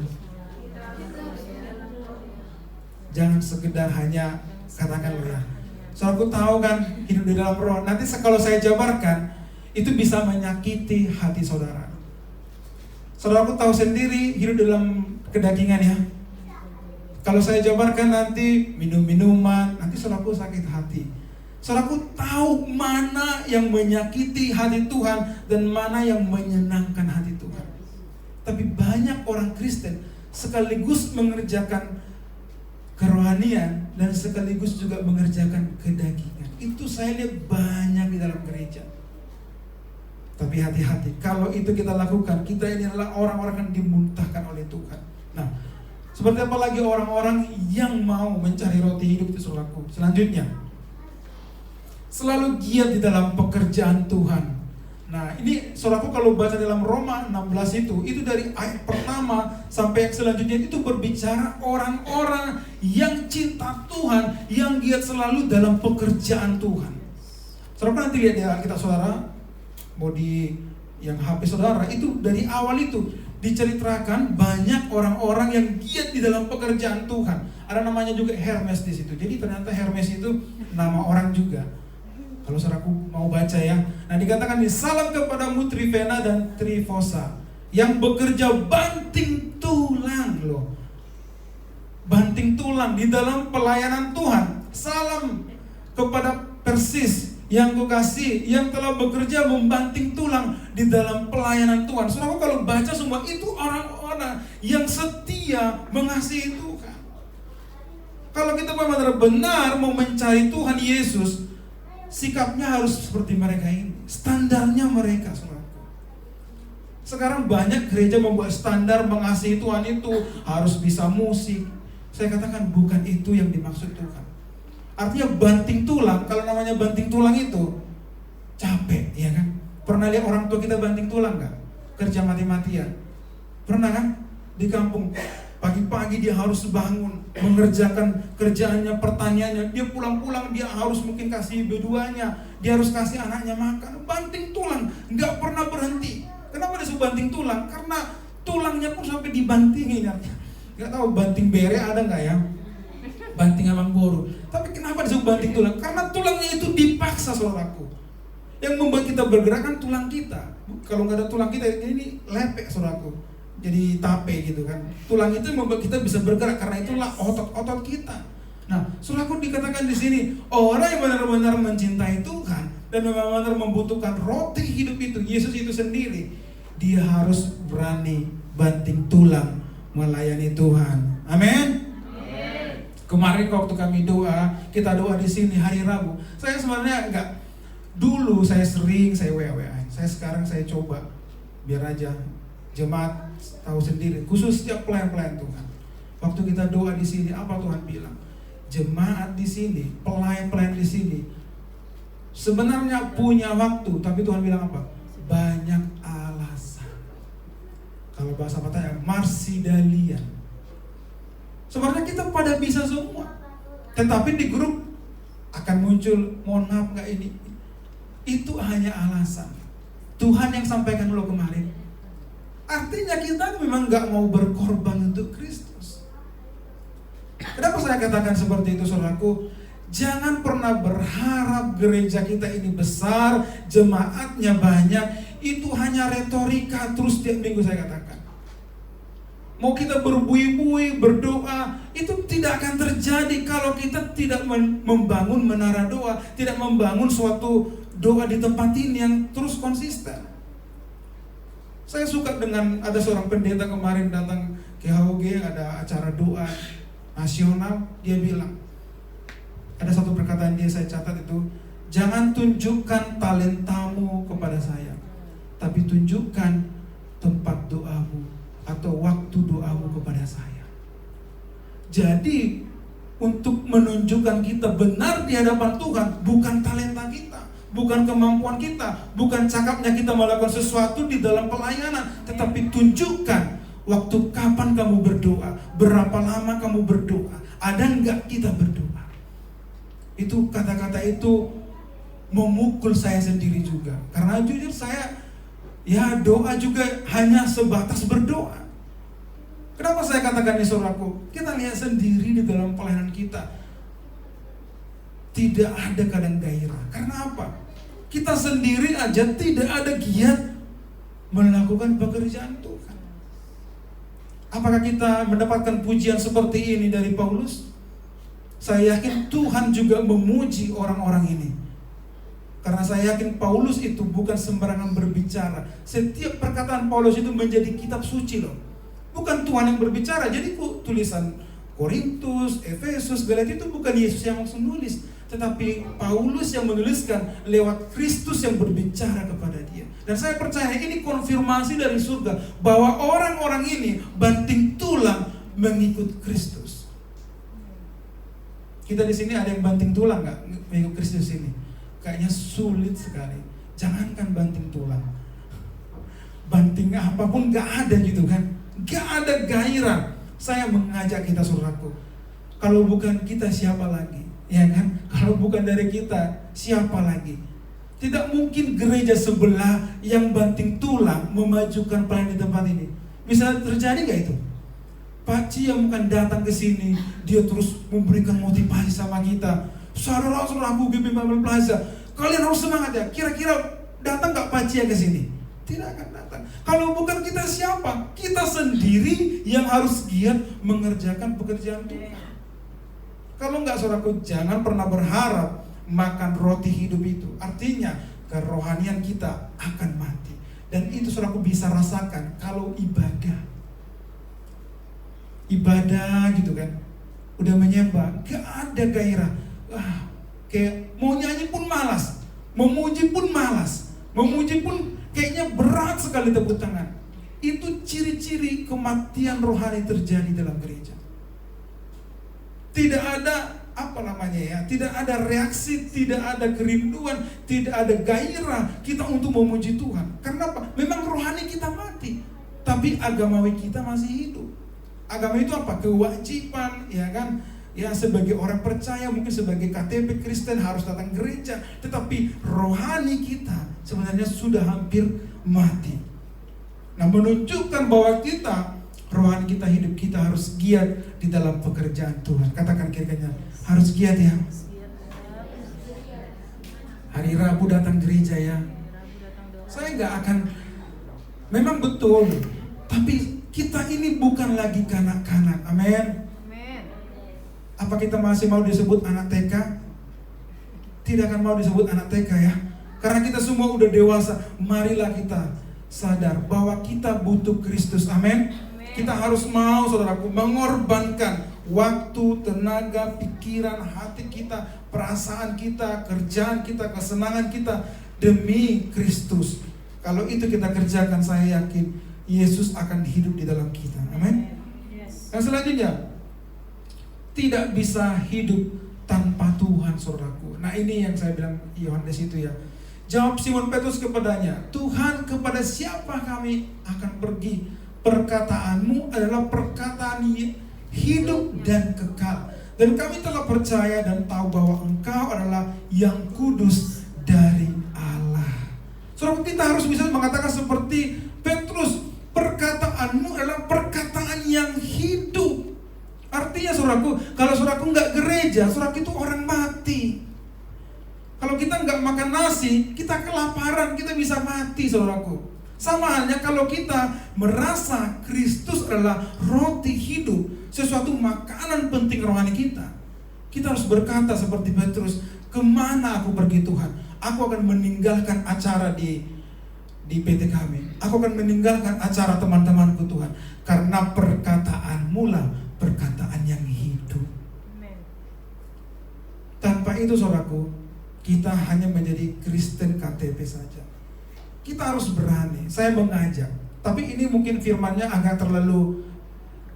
Jangan sekedar hanya katakan lo ya. Soalnya aku tahu kan hidup di dalam roh. Nanti kalau saya jabarkan itu bisa menyakiti hati saudara. Saudaraku tahu sendiri hidup dalam kedagingan ya. Kalau saya jabarkan nanti minum-minuman, nanti saudaraku sakit hati. Saudaraku tahu mana yang menyakiti hati Tuhan dan mana yang menyenangkan hati Tuhan. Tapi banyak orang Kristen sekaligus mengerjakan kerohanian dan sekaligus juga mengerjakan kedagingan. Itu saya lihat banyak di dalam gereja. Tapi hati-hati, kalau itu kita lakukan, kita ini adalah orang-orang yang dimuntahkan oleh Tuhan. Nah, seperti apa lagi orang-orang yang mau mencari roti hidup itu saudaraku? Selanjutnya, selalu giat di dalam pekerjaan Tuhan. Nah, ini saudaraku kalau baca dalam Roma 16 itu dari ayat pertama sampai yang selanjutnya itu berbicara orang-orang yang cinta Tuhan, yang giat selalu dalam pekerjaan Tuhan. Saudaraku nanti lihat di Alkitab saudara, mau di yang HP saudara, itu dari awal itu diceritakan banyak orang-orang yang giat di dalam pekerjaan Tuhan. Ada namanya juga Hermes di situ. Jadi ternyata Hermes itu nama orang juga. Kalau saudaraku mau baca ya. Nah, dikatakan di salam kepadamu Trifena dan Trifosa yang bekerja banting tulang loh. Banting tulang di dalam pelayanan Tuhan. Salam kepada Persis yang kukasih, yang telah bekerja membanting tulang di dalam pelayanan Tuhan. Saudara, kalau baca semua itu orang-orang yang setia mengasihi Tuhan. Kalau kita benar-benar mau mencari Tuhan Yesus, sikapnya harus seperti mereka ini. Standarnya mereka, saudara. Sekarang banyak gereja membuat standar mengasihi Tuhan itu harus bisa musik. Saya katakan bukan itu yang dimaksud Tuhan. Artinya banting tulang, kalau namanya banting tulang itu capek, ya kan? Pernah lihat orang tua kita banting tulang nggak? Kerja mati-matian. Pernah kan? Di kampung, pagi-pagi dia harus bangun, mengerjakan kerjaannya, pertaniannya. Dia pulang-pulang, dia harus mungkin kasih beduanya, dia harus kasih anaknya makan. Banting tulang, nggak pernah berhenti. Kenapa disebut banting tulang? Karena tulangnya pun sampai dibantingin. Nggak tahu banting bere ada nggak ya? Banting amang boru. Tapi kenapa disebut banting tulang? Karena tulangnya itu dipaksa, saudaraku. Yang membuat kita bergerak kan tulang kita. Kalau nggak ada tulang kita, ini lepek, saudaraku. Jadi tape gitu kan. Tulang itu membuat kita bisa bergerak karena itulah otot-otot kita. Nah, saudaraku, dikatakan di sini orang yang benar-benar mencintai Tuhan dan benar-benar membutuhkan roti hidup itu, Yesus itu sendiri, dia harus berani banting tulang melayani Tuhan. Amin. Kemarin waktu kami doa, kita doa di sini hari Rabu. Saya sebenarnya enggak, dulu saya sering saya WA. Saya sekarang saya coba biar aja jemaat tahu sendiri, khusus setiap pelayan-pelayan Tuhan. Waktu kita doa di sini, apa Tuhan bilang? Jemaat di sini, pelayan-pelayan di sini, sebenarnya punya waktu, tapi Tuhan bilang apa? Banyak alasan. Kalau bahasa Pataya, marsidalian. Sebenarnya kita pada bisa semua, tetapi di grup akan muncul, mohon maaf nggak ini. Itu hanya alasan. Tuhan yang sampaikan lo kemarin. Artinya kita memang nggak mau berkorban untuk Kristus. Kenapa saya katakan seperti itu, saudaraku? Jangan pernah berharap gereja kita ini besar, jemaatnya banyak. Itu hanya retorika terus tiap minggu saya katakan. Mau kita berbui-bui, berdoa, itu tidak akan terjadi kalau kita tidak membangun menara doa, tidak membangun suatu doa di tempat ini yang terus konsisten. Saya suka dengan ada seorang pendeta kemarin datang ke HOG, ada acara doa nasional, dia bilang, ada satu perkataan dia saya catat itu, jangan tunjukkan talentamu kepada saya, tapi tunjukkan tempat doamu atau waktu doamu kepada saya. Jadi untuk menunjukkan kita benar di hadapan Tuhan, bukan talenta kita, bukan kemampuan kita, bukan cakapnya kita melakukan sesuatu di dalam pelayanan, tetapi tunjukkan waktu kapan kamu berdoa, berapa lama kamu berdoa, ada enggak kita berdoa. Itu kata-kata itu memukul saya sendiri juga, karena jujur saya ya doa juga hanya sebatas berdoa. Kenapa saya katakan ini, saudaraku? Kita lihat sendiri di dalam pelayanan kita, tidak ada kadang gairah. Karena apa? Kita sendiri aja tidak ada giat melakukan pekerjaan Tuhan. Apakah kita mendapatkan pujian seperti ini dari Paulus? Saya yakin Tuhan juga memuji orang-orang ini. Karena saya yakin Paulus itu bukan sembarangan berbicara. Setiap perkataan Paulus itu menjadi kitab suci loh. Bukan Tuhan yang berbicara. Jadi tulisan Korintus, Efesus, Galatia itu bukan Yesus yang langsung nulis, tetapi Paulus yang menuliskan lewat Kristus yang berbicara kepada dia. Dan saya percaya ini konfirmasi dari surga bahwa orang-orang ini banting tulang mengikut Kristus. Kita di sini ada yang banting tulang nggak mengikut Kristus ini? Kayaknya sulit sekali. Jangankan banting tulang, banting apapun nggak ada gitu kan, nggak ada gairah. Saya mengajak kita, saudaraku, kalau bukan kita siapa lagi, ya kan? Kalau bukan dari kita siapa lagi? Tidak mungkin gereja sebelah yang banting tulang memajukan pelayanan di tempat ini. Bisa terjadi nggak itu? Pak Ci yang bukan datang ke sini, dia terus memberikan motivasi sama kita. Saudara-saudaraku GP Bible Plaza, kalian harus semangat ya. Kira-kira datang nggak Pak Ci ke sini? Tidak akan datang. Kalau bukan kita siapa? Kita sendiri yang harus giat mengerjakan pekerjaan Tuhan. Kalau nggak, saudaraku, jangan pernah berharap makan roti hidup itu. Artinya kerohanian kita akan mati. Dan itu saudaraku bisa rasakan kalau ibadah gitu kan, udah menyembah, gak ada gairah. Kayak mau nyanyi pun malas, memuji pun malas, memuji pun kayaknya berat sekali tepuk tangan. Itu ciri-ciri kematian rohani terjadi dalam gereja. Tidak ada tidak ada reaksi, tidak ada kerinduan, tidak ada gairah kita untuk memuji Tuhan. Karena apa? Memang rohani kita mati, tapi agamawi kita masih hidup. Agama itu apa? Kewajiban, ya kan? Ya, sebagai orang percaya, mungkin sebagai KTP Kristen harus datang gereja, tetapi rohani kita sebenarnya sudah hampir mati. Nah, menunjukkan bahwa rohani kita hidup, kita harus giat di dalam pekerjaan Tuhan. Katakan kira-kira, harus giat ya. Hari Rabu datang gereja ya. Saya nggak akan, memang betul, tapi kita ini bukan lagi kanak-kanak. Amin. Apa kita masih mau disebut anak TK? Tidak akan mau disebut anak TK ya. Karena kita semua udah dewasa. Marilah kita sadar bahwa kita butuh Kristus. Amin. Kita harus mau, saudaraku, mengorbankan waktu, tenaga, pikiran, hati kita, perasaan kita, kerjaan kita, kesenangan kita demi Kristus. Kalau itu kita kerjakan, saya yakin Yesus akan hidup di dalam kita. Amin. Yang selanjutnya, tidak bisa hidup tanpa Tuhan, saudaraku. Nah, ini yang saya bilang Yohanes itu ya. Jawab Simon Petrus kepadanya, Tuhan, kepada siapa kami akan pergi? Perkataanmu adalah perkataan hidup dan kekal. Dan kami telah percaya dan tahu bahwa Engkau adalah yang kudus dari Allah. Saudara, kita harus bisa mengatakan seperti Petrus, perkataanmu adalah perkataan yang hidup. Artinya saudaraku, kalau saudaraku nggak gereja, saudaraku itu orang mati. Kalau kita nggak makan nasi, kita kelaparan, kita bisa mati, saudaraku. Sama halnya kalau kita merasa Kristus adalah roti hidup, sesuatu makanan penting rohani kita. Kita harus berkata seperti Petrus, kemana aku pergi Tuhan? Aku akan meninggalkan acara di PT kami. Aku akan meninggalkan acara teman-temanku Tuhan. Karena perkataanmu lah perkataan yang hidup. Tanpa itu saudaraku, kita hanya menjadi Kristen KTP saja. Kita harus berani. Saya mengajak, tapi ini mungkin firmannya agak terlalu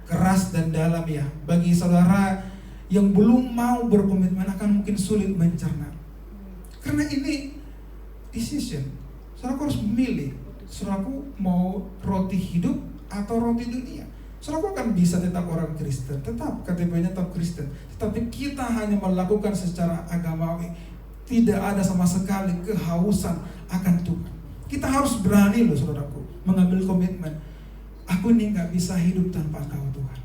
keras dan dalam ya. Bagi saudara yang belum mau berkomitmen akan mungkin sulit mencerna. Karena ini decision. Saudaraku harus memilih. Saudaraku mau roti hidup atau roti dunia. Saudaraku akan bisa tetap orang Kristen, tetap KTP-nya tetap Kristen. Tetapi kita hanya melakukan secara agamawi. Tidak ada sama sekali kehausan akan Tuhan. Kita harus berani loh saudaraku, mengambil komitmen. Aku ini gak bisa hidup tanpa Engkau Tuhan.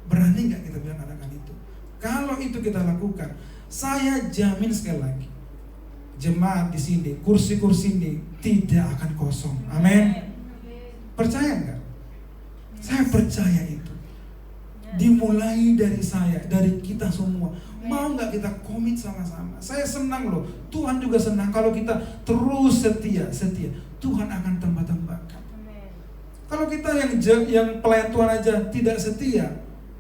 Berani gak kita bilang katakan itu? Kalau itu kita lakukan, saya jamin sekali lagi, jemaat di sini, kursi-kursi ini tidak akan kosong. Amin. Percaya gak? Saya percaya itu. Dimulai dari saya, dari kita semua. Mau gak kita komit sama-sama? Saya senang loh, Tuhan juga senang kalau kita terus setia. Tuhan akan tambah-tambahkan. Kalau kita yang pelayan Tuhan aja tidak setia,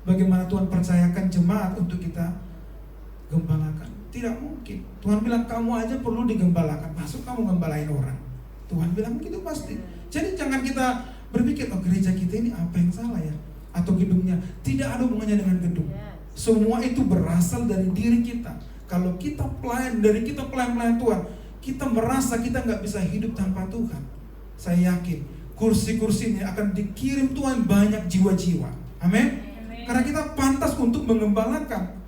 bagaimana Tuhan percayakan jemaat untuk kita gembalakan? Tidak mungkin. Tuhan bilang kamu aja perlu digembalakan, masuk kamu gembalain orang. Tuhan bilang begitu pasti. Jadi jangan kita berpikir, oh gereja kita ini apa yang salah ya? Atau gedungnya. Tidak ada hubungannya dengan gedung. Semua itu berasal dari diri kita. Kalau kita pelayan Tuhan, kita merasa kita gak bisa hidup tanpa Tuhan. Saya yakin kursi-kursi ini akan dikirim Tuhan banyak jiwa-jiwa. Amin. Karena kita pantas untuk mengembalakan.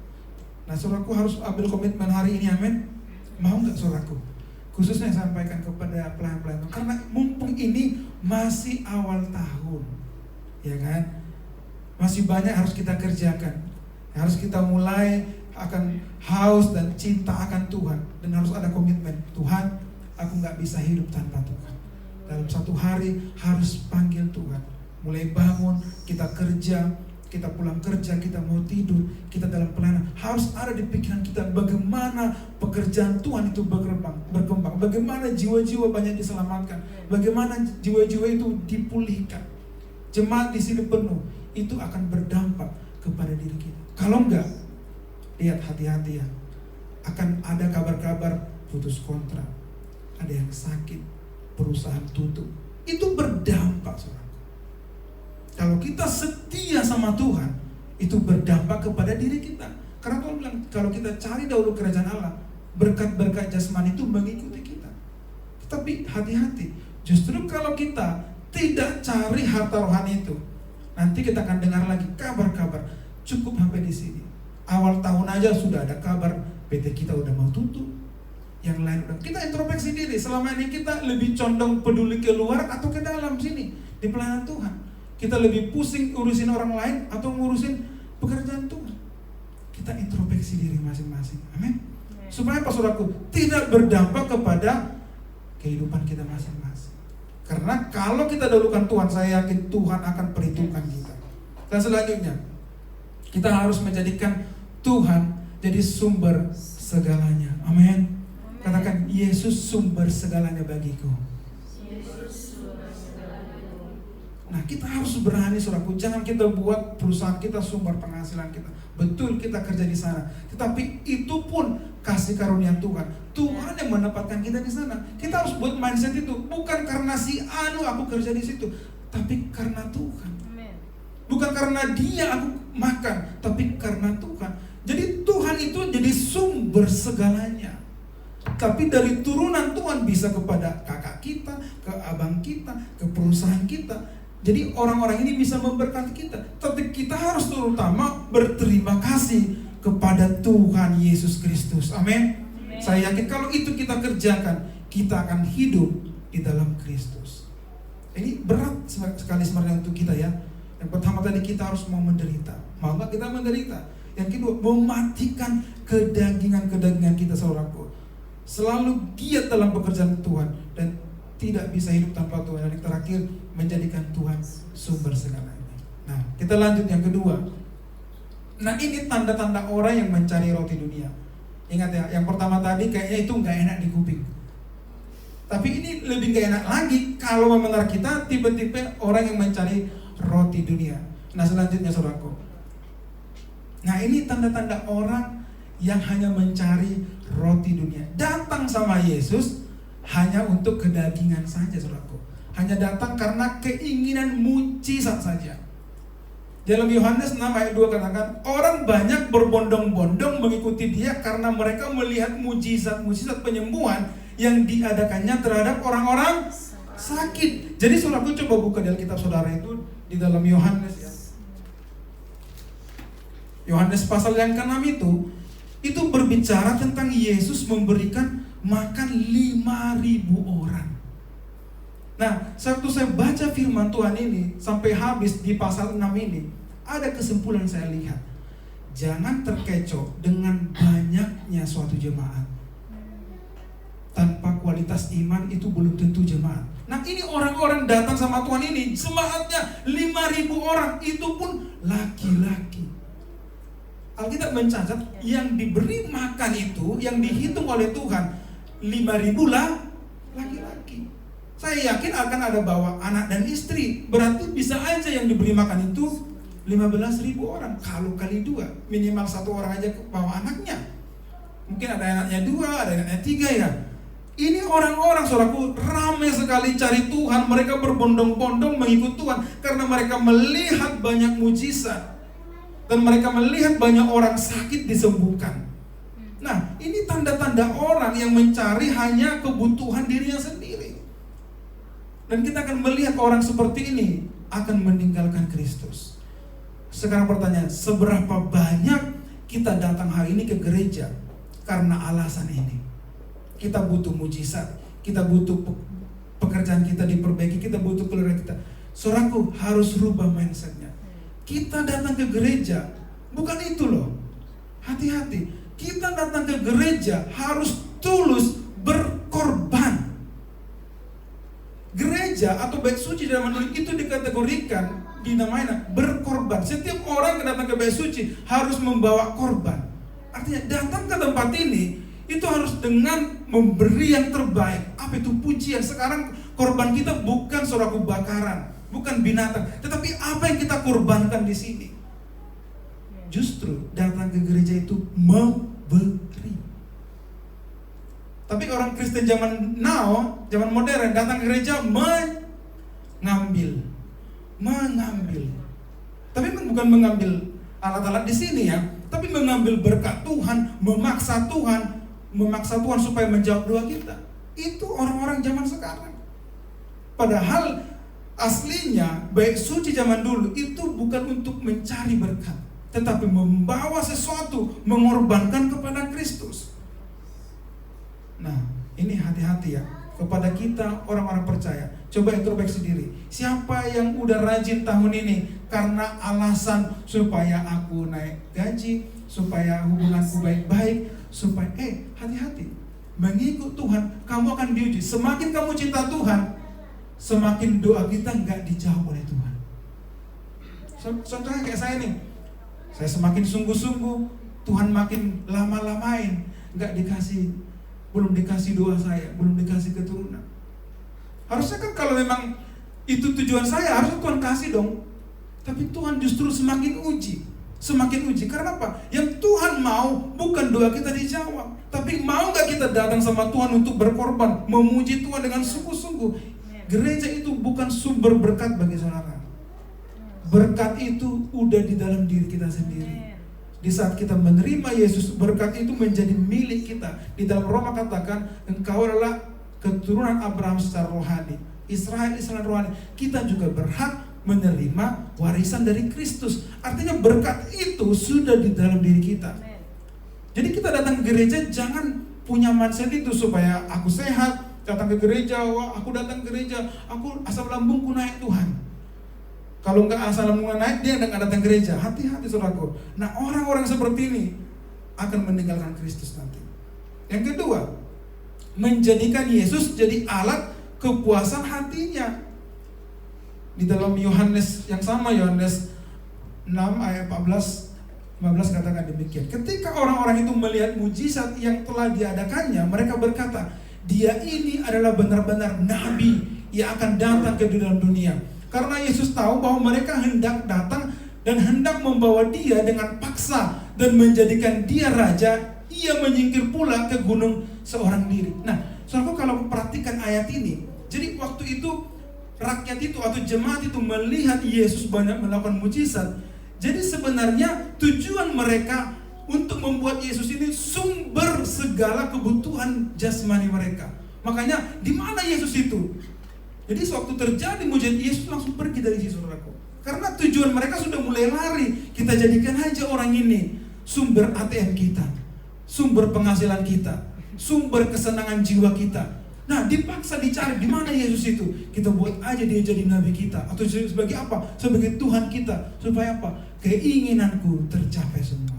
Nah saudaraku harus ambil komitmen hari ini. Amin. Mau gak saudaraku? Khususnya saya sampaikan kepada pelayan-pelayan Tuhan. Karena mumpung ini masih awal tahun, ya kan? Masih banyak harus kita kerjakan. Harus kita mulai akan haus dan cinta akan Tuhan. Dan harus ada komitmen. Tuhan, aku gak bisa hidup tanpa Tuhan. Dalam satu hari harus panggil Tuhan. Mulai bangun, kita kerja, kita pulang kerja, kita mau tidur, kita dalam pelayanan. Harus ada di pikiran kita bagaimana pekerjaan Tuhan itu berkembang. Bagaimana jiwa-jiwa banyak diselamatkan. Bagaimana jiwa-jiwa itu dipulihkan. Jemaat di sini penuh. Itu akan berdampak kepada diri kita. Kalau enggak, lihat hati-hati ya. Akan ada kabar-kabar putus kontrak, ada yang sakit, perusahaan tutup. Itu berdampak saudara. Kalau kita setia sama Tuhan, itu berdampak kepada diri kita. Karena Tuhan bilang, kalau kita cari dahulu kerajaan Allah, berkat-berkat jasmani itu mengikuti kita. Tetapi hati-hati, justru kalau kita tidak cari harta rohani itu, nanti kita akan dengar lagi kabar-kabar. Cukup sampai di sini. Awal tahun aja sudah ada kabar PT kita udah mau tutup. Yang lain udah. Kita introspeksi diri. Selama ini kita lebih condong peduli ke luar atau ke dalam sini di pelayanan Tuhan. Kita lebih pusing urusin orang lain atau ngurusin pekerjaan Tuhan. Kita introspeksi diri masing-masing. Amin. Supaya apa saudaraku? Tidak berdampak kepada kehidupan kita masing-masing. Karena kalau kita dahulukan Tuhan, saya yakin Tuhan akan perhitungkan kita. Dan selanjutnya, kita harus menjadikan Tuhan jadi sumber segalanya. Amin. Katakan, Yesus sumber segalanya bagiku. Nah, kita harus berani saudaraku. Jangan kita buat perusahaan kita sumber penghasilan kita. Betul kita kerja di sana. Tetapi itu pun kasih karunia Tuhan. Tuhan yang menempatkan kita di sana. Kita harus buat mindset itu, bukan karena si anu aku kerja di situ, tapi karena Tuhan. Bukan karena dia aku makan, tapi karena Tuhan. Jadi Tuhan itu jadi sumber segalanya. Tapi dari turunan Tuhan bisa kepada kakak kita, ke abang kita, ke perusahaan kita. Jadi orang-orang ini bisa memberkati kita. Tapi kita harus terutama berterima kasih kepada Tuhan Yesus Kristus. Amin. Saya yakin kalau itu kita kerjakan, kita akan hidup di dalam Kristus. Ini berat sekali sebenarnya untuk kita ya. Yang pertama tadi kita harus mau menderita. Mau nggak kita menderita? Yang kedua, mematikan kedagingan kita saudaraku. Selalu giat dalam pekerjaan Tuhan dan tidak bisa hidup tanpa Tuhan. Dan yang terakhir, menjadikan Tuhan sumber segalanya. Nah, kita lanjut yang kedua. Nah, ini tanda-tanda orang yang mencari roti dunia. Ingat ya, yang pertama tadi kayaknya itu nggak enak di kuping. Tapi ini lebih nggak enak lagi kalau benar kita tipe-tipe orang yang mencari roti dunia. Nah, selanjutnya saudaraku. Nah, ini tanda-tanda orang yang hanya mencari roti dunia. Datang sama Yesus hanya untuk kedagingan saja, saudaraku. Hanya datang karena keinginan mujizat saja. Dalam Yohanes 6 ayat 2 katakan, orang banyak berbondong-bondong mengikuti dia karena mereka melihat mujizat-mujizat penyembuhan yang diadakannya terhadap orang-orang sakit. Jadi saudaraku coba buka di Alkitab saudara itu di dalam Yohanes ya. Yohanes pasal yang ke-6 itu berbicara tentang Yesus memberikan makan 5.000 orang. Nah, waktu saya baca firman Tuhan ini sampai habis di pasal 6 ini, ada kesimpulan saya lihat. Jangan terkecoh dengan banyaknya suatu jemaat. Tanpa kualitas iman itu belum tentu jemaat. Nah, ini orang-orang datang sama Tuhan ini, semangatnya 5.000 orang, itu pun laki-laki. Alkitab mencatat yang diberi makan itu, yang dihitung oleh Tuhan 5.000 lah laki-laki. Saya yakin akan ada bawa anak dan istri. Berarti bisa aja yang diberi makan itu 15.000 orang. Kalau kali 2, minimal 1 orang aja bawa anaknya. Mungkin ada anaknya 2, ada anaknya 3 ya. Ini orang-orang saudaraku ramai sekali cari Tuhan. Mereka berbondong-bondong mengikut Tuhan karena mereka melihat banyak mujizat. Dan mereka melihat banyak orang sakit disembuhkan. Nah, ini tanda-tanda orang yang mencari hanya kebutuhan dirinya sendiri. Dan kita akan melihat orang seperti ini akan meninggalkan Kristus. Sekarang pertanyaan, seberapa banyak kita datang hari ini ke gereja karena alasan ini? Kita butuh mujizat, kita butuh pekerjaan kita diperbaiki, kita butuh keluarga kita. Saudaraku harus rubah mindsetnya. Kita datang ke gereja, bukan itu loh. Hati-hati. Kita datang ke gereja harus tulus berkorban. Gereja atau bait suci dalam menurut itu dikategorikan, dinamain berkorban. Setiap orang yang datang ke bait suci harus membawa korban. Artinya datang ke tempat ini itu harus dengan memberi yang terbaik. Apa itu pujian? Sekarang korban kita bukan saudaraku bakaran, bukan binatang, tetapi apa yang kita korbankan di sini. Justru datang ke gereja itu memberi. Tapi orang Kristen zaman now, zaman modern, datang ke gereja mengambil. Tapi bukan mengambil alat-alat di sini ya, tapi mengambil berkat Tuhan, memaksa Tuhan supaya menjawab doa kita. Itu orang-orang zaman sekarang. Padahal aslinya bait suci zaman dulu itu bukan untuk mencari berkat, tetapi membawa sesuatu, mengorbankan kepada Kristus. Nah, ini hati-hati ya kepada kita orang-orang percaya. Coba introspeksi diri. Siapa yang udah rajin tahun ini karena alasan supaya aku naik gaji, supaya hubunganku baik-baik, supaya hati-hati. Mengikut Tuhan, kamu akan diuji. Semakin kamu cinta Tuhan, semakin doa kita nggak dijawab oleh Tuhan. Contohnya kayak saya nih. Saya semakin sungguh-sungguh, Tuhan makin lama-lamain, belum dikasih doa saya, belum dikasih keturunan. Harusnya kan kalau memang itu tujuan saya, harusnya Tuhan kasih dong. Tapi Tuhan justru semakin uji. semakin uji. Karena apa? Yang Tuhan mau bukan doa kita dijawab, tapi mau gak kita datang sama Tuhan untuk berkorban, memuji Tuhan dengan sungguh-sungguh. Gereja itu bukan sumber berkat bagi saudara. Berkat itu udah di dalam diri kita sendiri. Di saat kita menerima Yesus, berkat itu menjadi milik kita. Di dalam Roma katakan, engkau adalah keturunan Abraham secara rohani, Israel rohani. Kita juga berhak menerima warisan dari Kristus. Artinya berkat itu sudah di dalam diri kita. Jadi kita datang ke gereja jangan punya mindset itu supaya aku sehat, datang ke gereja, wah aku datang ke gereja, aku asam lambungku naik Tuhan. Kalau enggak asam lambungnya naik, dia enggak datang ke gereja. Hati-hati saudaraku. Nah, orang-orang seperti ini akan meninggalkan Kristus nanti. Yang kedua, menjadikan Yesus jadi alat kepuasan hatinya. Di dalam Yohanes yang sama, Yohanes 6 ayat 15 katakan demikian. Ketika orang-orang itu melihat mujizat yang telah diadakannya, mereka berkata, dia ini adalah benar-benar nabi yang akan datang ke dalam dunia. Karena Yesus tahu bahwa mereka hendak datang dan hendak membawa dia dengan paksa dan menjadikan dia raja, ia menyingkir pula ke gunung seorang diri. Nah, saudaraku kalau perhatikan ayat ini, jadi waktu itu rakyat itu atau jemaat itu melihat Yesus banyak melakukan mujizat. Jadi sebenarnya tujuan mereka untuk membuat Yesus ini sumber segala kebutuhan jasmani mereka. Makanya di mana Yesus itu? Jadi sewaktu terjadi mujizat, Yesus langsung pergi dari situ, saudaraku. Karena tujuan mereka sudah mulai lari. Kita jadikan aja orang ini sumber ATM kita, sumber penghasilan kita, sumber kesenangan jiwa kita. Nah, dipaksa dicari di mana Yesus itu. Kita buat aja dia jadi nabi kita, atau sebagai apa? Sebagai Tuhan kita. Supaya apa? Keinginanku tercapai semua.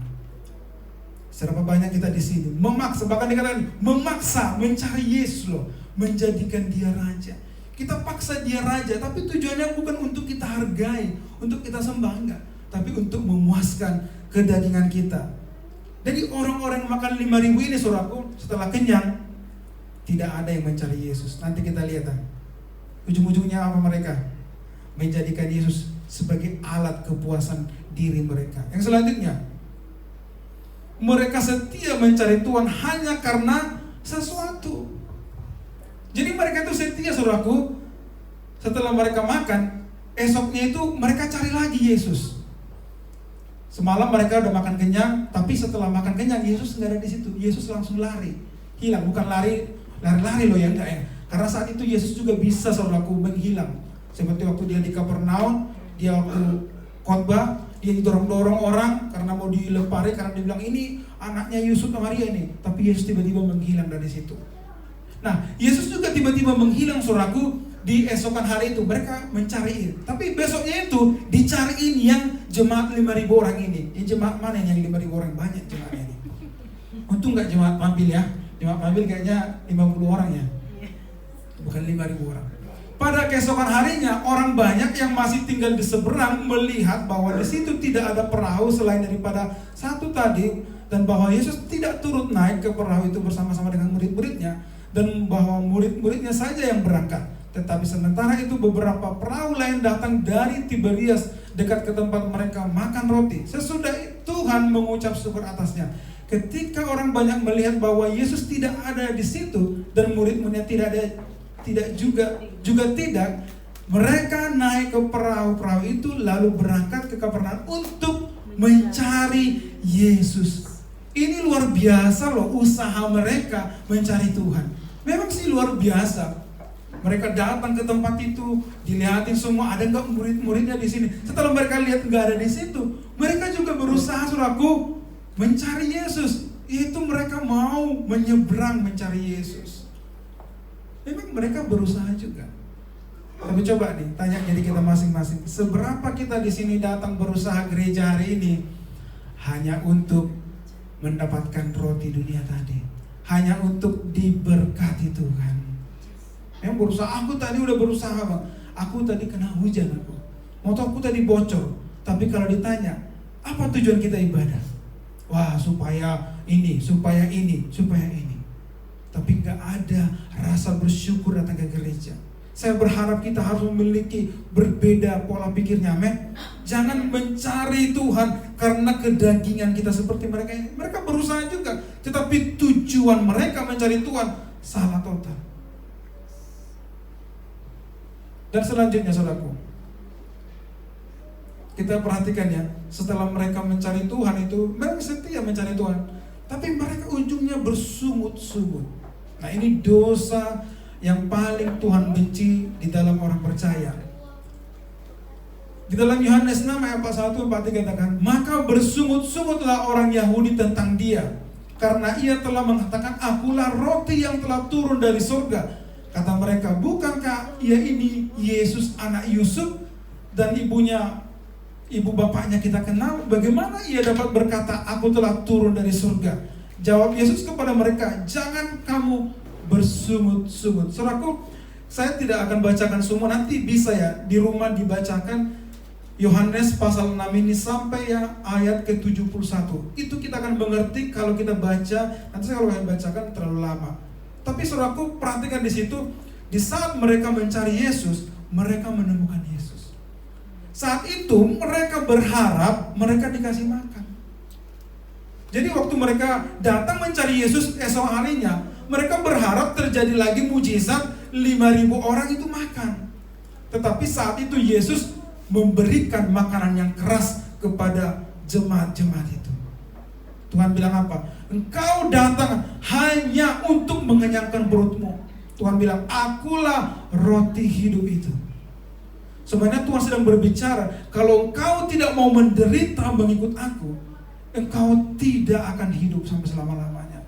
Seberapa banyak kita di sini memaksa, bahkan dikatakan memaksa mencari Yesus loh, menjadikan dia raja. Kita paksa dia raja, tapi tujuannya bukan untuk kita hargai, untuk kita sembah, enggak, tapi untuk memuaskan kedagingan kita. Jadi orang-orang yang makan 5.000 ini, saudaraku, setelah kenyang, tidak ada yang mencari Yesus. Nanti kita lihat, ujung-ujungnya apa mereka? Menjadikan Yesus sebagai alat kepuasan diri mereka. Yang selanjutnya, mereka setia mencari Tuhan hanya karena sesuatu. Jadi mereka itu setia, saudaraku. Setelah mereka makan, esoknya itu mereka cari lagi Yesus. Semalam mereka udah makan kenyang, tapi setelah makan kenyang Yesus nggak ada di situ. Yesus langsung lari, hilang. Bukan lari loh ya, enggak ya. Karena saat itu Yesus juga bisa, saudaraku, menghilang. Seperti waktu dia di Kapernaum, dia waktu khotbah, dia didorong-dorong orang karena mau dilepari, karena dia bilang ini anaknya Yusuf dan Maria ini. Tapi Yesus tiba-tiba menghilang dari situ. Nah, Yesus juga tiba-tiba menghilang, saudaraku, di esokan hari itu. Mereka mencariin, tapi besoknya itu dicariin yang jemaat 5.000 orang ini. Yang jemaat mana yang 5.000 orang? Banyak jemaatnya ini. Untung gak jemaat Pambil ya. Jemaat Pambil kayaknya 50 orang ya, bukan 5.000 orang. Pada keesokan harinya, orang banyak yang masih tinggal di seberang melihat bahwa di situ tidak ada perahu selain daripada satu tadi, dan bahwa Yesus tidak turut naik ke perahu itu bersama-sama dengan murid-muridnya, dan bahwa murid-muridnya saja yang berangkat. Tetapi sementara itu beberapa perahu lain datang dari Tiberias dekat ke tempat mereka makan roti. Sesudah Tuhan mengucap syukur atasnya. Ketika orang banyak melihat bahwa Yesus tidak ada di situ dan murid-muridnya tidak juga tidak, mereka naik ke perahu-perahu itu lalu berangkat ke Kapernaum untuk mencari Yesus. Ini luar biasa loh usaha mereka mencari Tuhan. Memang sih luar biasa. Mereka datang ke tempat itu, dilihatin semua ada nggak murid-muridnya di sini. Setelah mereka lihat nggak ada di situ, mereka juga berusaha, saudaraku, mencari Yesus. Itu mereka mau menyeberang mencari Yesus. Memang mereka berusaha juga. Tapi coba nih, tanya jadi kita masing-masing, seberapa kita di sini datang berusaha gereja hari ini hanya untuk mendapatkan roti dunia tadi, hanya untuk diberkati Tuhan. Yang berusaha, aku tadi udah berusaha bang, aku tadi kena hujan, motorku tadi bocor. Tapi kalau ditanya, apa tujuan kita ibadah? Wah, supaya ini, supaya ini, supaya ini. Tapi gak ada rasa bersyukur datang ke gereja. Saya berharap kita harus memiliki berbeda pola pikirnya, amen. Jangan mencari Tuhan karena kedagingan kita seperti mereka ini. Mereka berusaha juga, tetapi tujuan mereka mencari Tuhan salah total. Dan selanjutnya saudaraku, kita perhatikan ya, setelah mereka mencari Tuhan itu, mereka setia mencari Tuhan, tapi mereka ujungnya bersungut-sungut. Nah, ini dosa yang paling Tuhan benci di dalam orang percaya. Di dalam Yohanes 6 ayat 1-4 dikatakan, maka bersungut-sungutlah orang Yahudi tentang dia, karena ia telah mengatakan, akulah roti yang telah turun dari surga. Kata mereka, bukankah ia ini Yesus anak Yusuf, dan ibu bapaknya kita kenal? Bagaimana ia dapat berkata, aku telah turun dari surga? Jawab Yesus kepada mereka, jangan kamu bersungut-sungut. Saudaraku, saya tidak akan bacakan semua, nanti bisa ya di rumah dibacakan Yohanes pasal 6 ini sampai ya ayat ke-71. Itu kita akan mengerti kalau kita baca. Nanti saya kalau bacakan terlalu lama. Tapi saudaraku, perhatikan di situ, di saat mereka mencari Yesus, mereka menemukan Yesus. Saat itu mereka berharap mereka dikasih makan. Jadi waktu mereka datang mencari Yesus esok harinya, mereka berharap terjadi lagi mujizat, 5.000 orang itu makan. Tetapi saat itu Yesus memberikan makanan yang keras kepada jemaat-jemaat itu. Tuhan bilang apa? Engkau datang hanya untuk mengenyangkan perutmu. Tuhan bilang, akulah roti hidup itu. Sebenarnya Tuhan sedang berbicara, kalau engkau tidak mau menderita mengikut aku, engkau tidak akan hidup sampai selama-lamanya.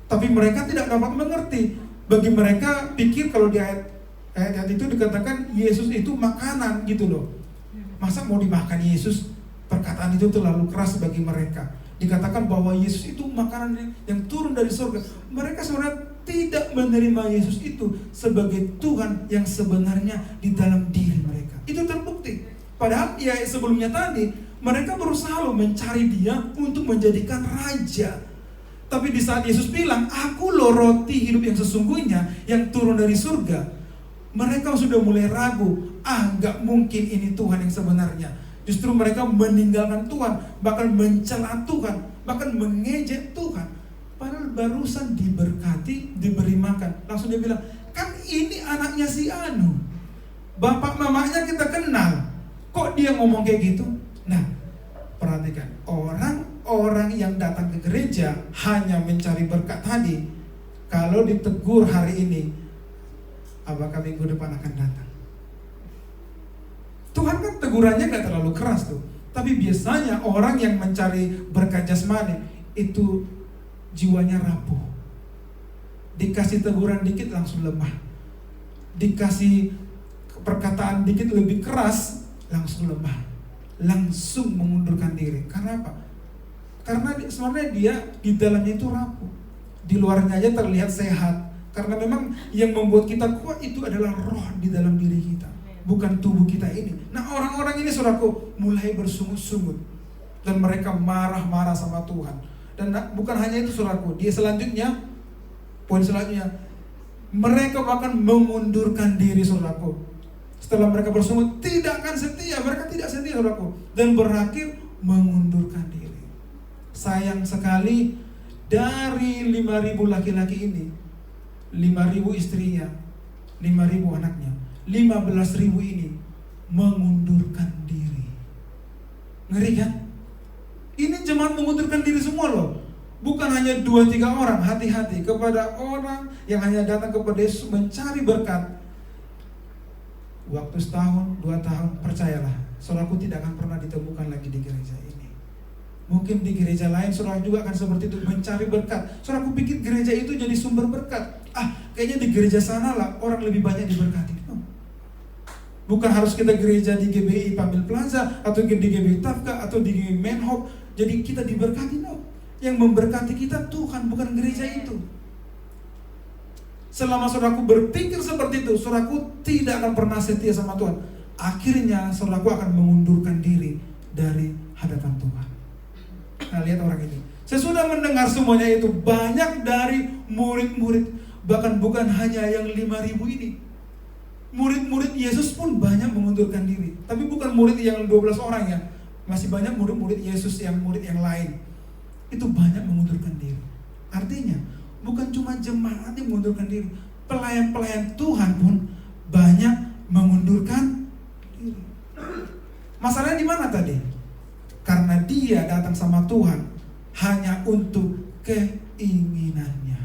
Tapi mereka tidak dapat mengerti. Bagi mereka pikir kalau di ayat itu dikatakan Yesus itu makanan gitu loh. Masa mau dimakan Yesus? Perkataan itu terlalu keras bagi mereka. Dikatakan bahwa Yesus itu makanan yang turun dari surga. Mereka sebenarnya tidak menerima Yesus itu sebagai Tuhan yang sebenarnya di dalam diri mereka. Itu terbukti. Padahal ya sebelumnya tadi mereka berusaha mencari dia untuk menjadikan raja. Tapi di saat Yesus bilang, aku loh roti hidup yang sesungguhnya yang turun dari surga, mereka sudah mulai ragu. Gak mungkin ini Tuhan yang sebenarnya. Justru mereka meninggalkan Tuhan, bahkan mencela Tuhan, bahkan mengejek Tuhan. Padahal barusan diberkati, diberi makan. Langsung dia bilang, kan ini anaknya si Anu, bapak mamanya kita kenal, kok dia ngomong kayak gitu? Nah, perhatikan, orang-orang yang datang ke gereja hanya mencari berkat tadi, kalau ditegur hari ini, apakah minggu depan akan datang? Tuhan kan tegurannya gak terlalu keras tuh. Tapi biasanya orang yang mencari berkat jasmani itu jiwanya rapuh. Dikasih teguran dikit langsung lemah. Dikasih perkataan dikit lebih keras langsung lemah. Langsung mengundurkan diri. Karena apa? Karena sebenarnya dia di dalamnya itu rapuh. Di luarnya aja terlihat sehat. Karena memang yang membuat kita kuat itu adalah roh di dalam diri kita, bukan tubuh kita ini. Nah, orang-orang ini saudaraku mulai bersungut-sungut dan mereka marah-marah sama Tuhan. Dan bukan hanya itu saudaraku, poin selanjutnya mereka bahkan mengundurkan diri saudaraku. Setelah mereka bersungut, tidak akan setia, mereka tidak setia saudaraku, dan berakhir mengundurkan diri. Sayang sekali, dari 5.000 laki-laki ini, 5.000 istrinya, 5.000 anaknya, 15.000 ini mengundurkan diri. Ngeri kan? Ini jemaat mengundurkan diri semua loh. Bukan hanya 2-3 orang. Hati-hati kepada orang yang hanya datang kepada Yesus mencari berkat. Waktu setahun, 2 tahun, percayalah, saudaraku tidak akan pernah ditemukan lagi di gereja ini. Mungkin di gereja lain saudara juga akan seperti itu, mencari berkat. Saudaraku pikir gereja itu jadi sumber berkat. Kayaknya di gereja sana lah orang lebih banyak diberkati. Bukan harus kita gereja di GBI Pamil Plaza, atau di GBI Tafka, atau di GBI Menhop, jadi kita diberkati. Yang memberkati kita Tuhan, bukan gereja itu. Selama saudaraku berpikir seperti itu, saudaraku tidak akan pernah setia sama Tuhan. Akhirnya saudaraku akan mengundurkan diri dari hadapan Tuhan. Nah, lihat orang ini. Saya sudah mendengar semuanya itu. Banyak dari murid-murid, bahkan bukan hanya yang 5.000 ini. Murid-murid Yesus pun banyak mengundurkan diri. Tapi bukan murid yang 12 orang ya. Masih banyak murid-murid Yesus yang murid yang lain itu banyak mengundurkan diri. Artinya bukan cuma jemaat yang mengundurkan diri, pelayan-pelayan Tuhan pun banyak mengundurkan diri. Masalahnya di mana tadi? Karena dia datang sama Tuhan hanya untuk keinginannya.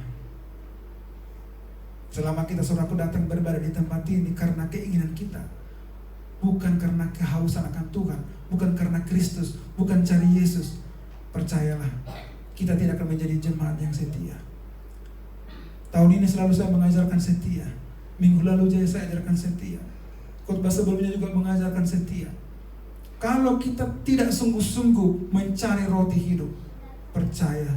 Selama kita, saudaraku, datang beribadah di tempat ini karena keinginan kita, bukan karena kehausan akan Tuhan, bukan karena Kristus, bukan cari Yesus, percayalah, kita tidak akan menjadi jemaat yang setia. Tahun ini selalu saya mengajarkan setia. Minggu lalu saya ajarkan setia. Khotbah sebelumnya juga mengajarkan setia. Kalau kita tidak sungguh-sungguh mencari roti hidup, percaya,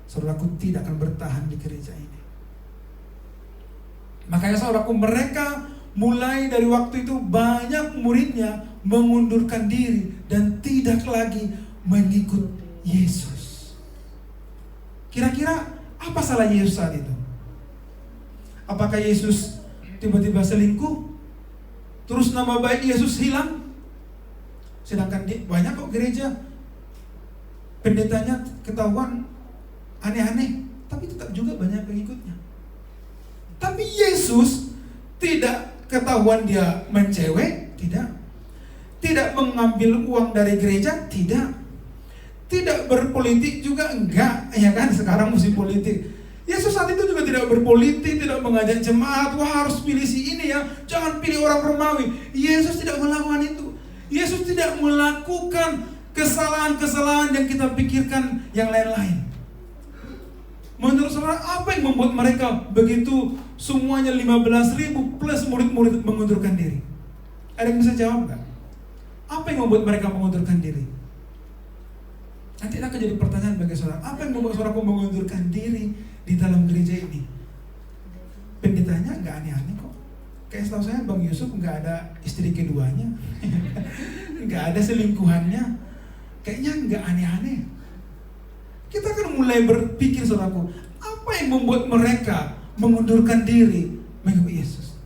saudaraku, tidak akan bertahan di gereja ini. Makanya saudaraku, mereka mulai dari waktu itu banyak muridnya mengundurkan diri dan tidak lagi mengikut Yesus. Kira-kira apa salah Yesus saat itu? Apakah Yesus tiba-tiba selingkuh? Terus nama baik Yesus hilang? Sedangkan banyak kok gereja pendetanya ketahuan aneh-aneh, tapi tetap juga banyak pengikutnya. Tapi Yesus tidak ketahuan dia mencewek, tidak mengambil uang dari gereja, tidak berpolitik juga, enggak, ya kan, sekarang musim politik. Yesus saat itu juga tidak berpolitik, tidak mengajak jemaat, wah harus pilih si ini ya, jangan pilih orang Romawi. Yesus tidak melakukan itu. Yesus tidak melakukan kesalahan-kesalahan yang kita pikirkan yang lain-lain. Menurut saudara, apa yang membuat mereka begitu semuanya 15.000 plus murid-murid mengundurkan diri? Ada yang bisa jawab nggak? Apa yang membuat mereka mengundurkan diri? Nanti akan jadi pertanyaan bagi saudara. Apa yang membuat saudara mengundurkan diri di dalam gereja ini? Pendetanya nggak aneh-aneh kok. Kayak setahu saya Bang Yusuf nggak ada istri keduanya, nggak ada selingkuhannya. Kayaknya nggak aneh-aneh. Kita akan mulai berpikir, saudaraku, apa yang membuat mereka mengundurkan diri mengikut Yesus?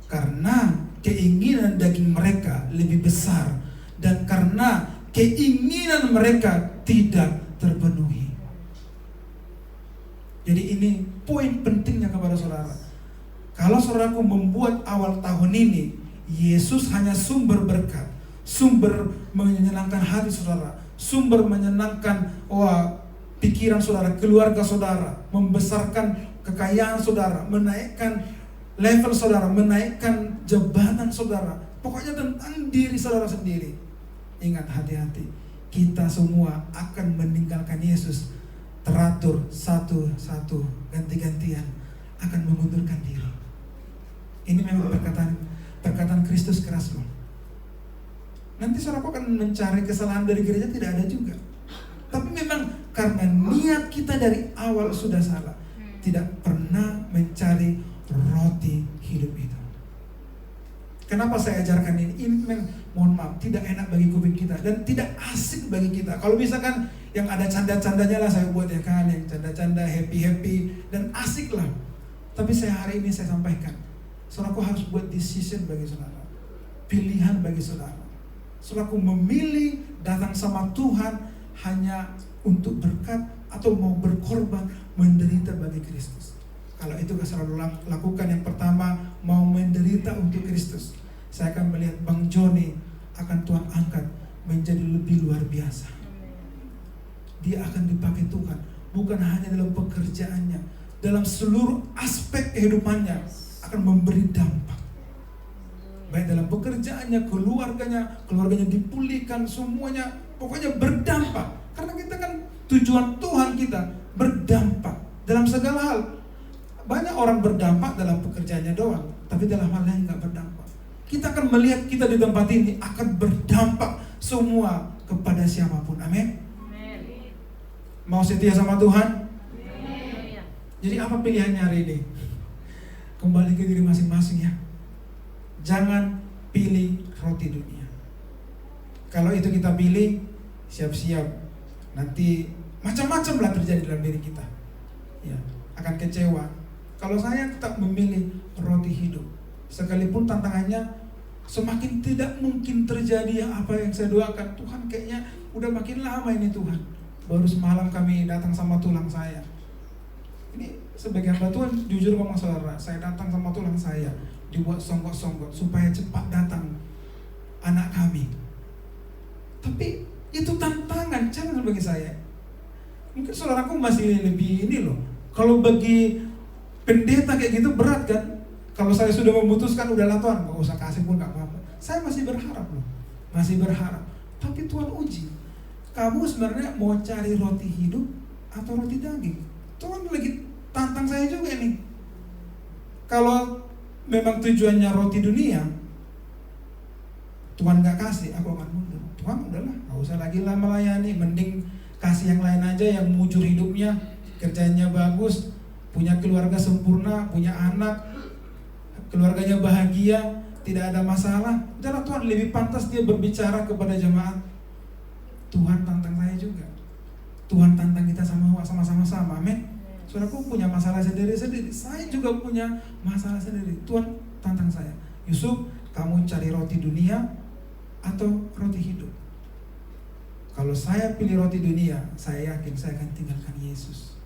Karena keinginan daging mereka lebih besar dan karena keinginan mereka tidak terpenuhi. Jadi ini poin pentingnya kepada saudara. Kalau saudaraku membuat awal tahun ini Yesus hanya sumber berkat, sumber menyenangkan hati saudara, sumber menyenangkan pikiran saudara, keluarga saudara, membesarkan kekayaan saudara, menaikkan level saudara, menaikkan jabatan saudara, pokoknya tentang diri saudara sendiri. Ingat, hati-hati, kita semua akan meninggalkan Yesus, teratur satu-satu, ganti-gantian, akan mengundurkan diri. Ini memang perkataan Kristus keras loh. Nanti saudara akan mencari kesalahan dari gereja, tidak ada juga. Tapi memang karena niat kita dari awal sudah salah, tidak pernah mencari roti hidup itu. Kenapa saya ajarkan ini? Ini memang, mohon maaf, tidak enak bagi kuping kita dan tidak asik bagi kita. Kalau misalkan yang ada canda-candanya lah saya buat, ya kan, yang canda-canda, happy-happy dan asik lah. Tapi hari ini saya sampaikan, saudaraku harus buat decision bagi saudara, pilihan bagi saudara. Saudaraku memilih datang sama Tuhan hanya untuk berkat atau mau berkorban, menderita bagi Kristus. Kalau itu selalu lakukan, yang pertama mau menderita untuk Kristus, saya akan melihat Bang Joni akan Tuhan angkat menjadi lebih luar biasa. Dia akan dipakai Tuhan bukan hanya dalam pekerjaannya, dalam seluruh aspek kehidupannya akan memberi dampak. Baik dalam pekerjaannya, keluarganya dipulihkan, semuanya pokoknya berdampak. Karena kita kan tujuan Tuhan kita berdampak dalam segala hal. Banyak orang berdampak dalam pekerjaannya doang, tapi dalam hal lain nggak berdampak. Kita akan melihat kita di tempat ini akan berdampak semua kepada siapapun. Amin. Mau setia sama Tuhan? Amin. Jadi apa pilihannya hari ini? Kembali ke diri masing-masing ya. Jangan pilih roti dunia. Kalau itu kita pilih, siap-siap nanti macam-macam lah terjadi dalam diri kita. Ya, akan kecewa. Kalau saya tetap memilih roti hidup, sekalipun tantangannya semakin tidak mungkin terjadi apa yang saya doakan. Tuhan, kayaknya udah makin lama ini Tuhan. Baru semalam kami datang sama tulang saya. Ini sebagai hamba Tuhan, jujur ngomong saudara, saya datang sama tulang saya, dibuat songgot-songgot supaya cepat datang anak kami. Tapi itu tantangan, challenge bagi saya. Mungkin saudaraku masih lebih ini loh. Kalau bagi pendeta kayak gitu berat kan? Kalau saya sudah memutuskan, udahlah Tuhan, gak usah kasih pun gak apa-apa. Saya masih berharap loh, masih berharap. Tapi Tuhan uji, kamu sebenarnya mau cari roti hidup atau roti daging? Tuhan lagi tantang saya juga nih. Kalau memang tujuannya roti dunia, Tuhan gak kasih, aku akan mundur. Tuhan udahlah, gak usah lagi lah melayani. Mending kasih yang lain aja, yang mujur hidupnya, kerjanya bagus, punya keluarga sempurna, punya anak, keluarganya bahagia, tidak ada masalah. Udahlah Tuhan, lebih pantas dia berbicara kepada jemaat. Tuhan tantang saya juga. Tuhan tantang kita sama-sama, amin. Saudaraku punya masalah sendiri-sendiri, saya juga punya masalah sendiri. Tuhan tantang saya, Yusuf, kamu cari roti dunia atau roti hidup? Kalau saya pilih roti dunia, saya yakin saya akan tinggalkan Yesus.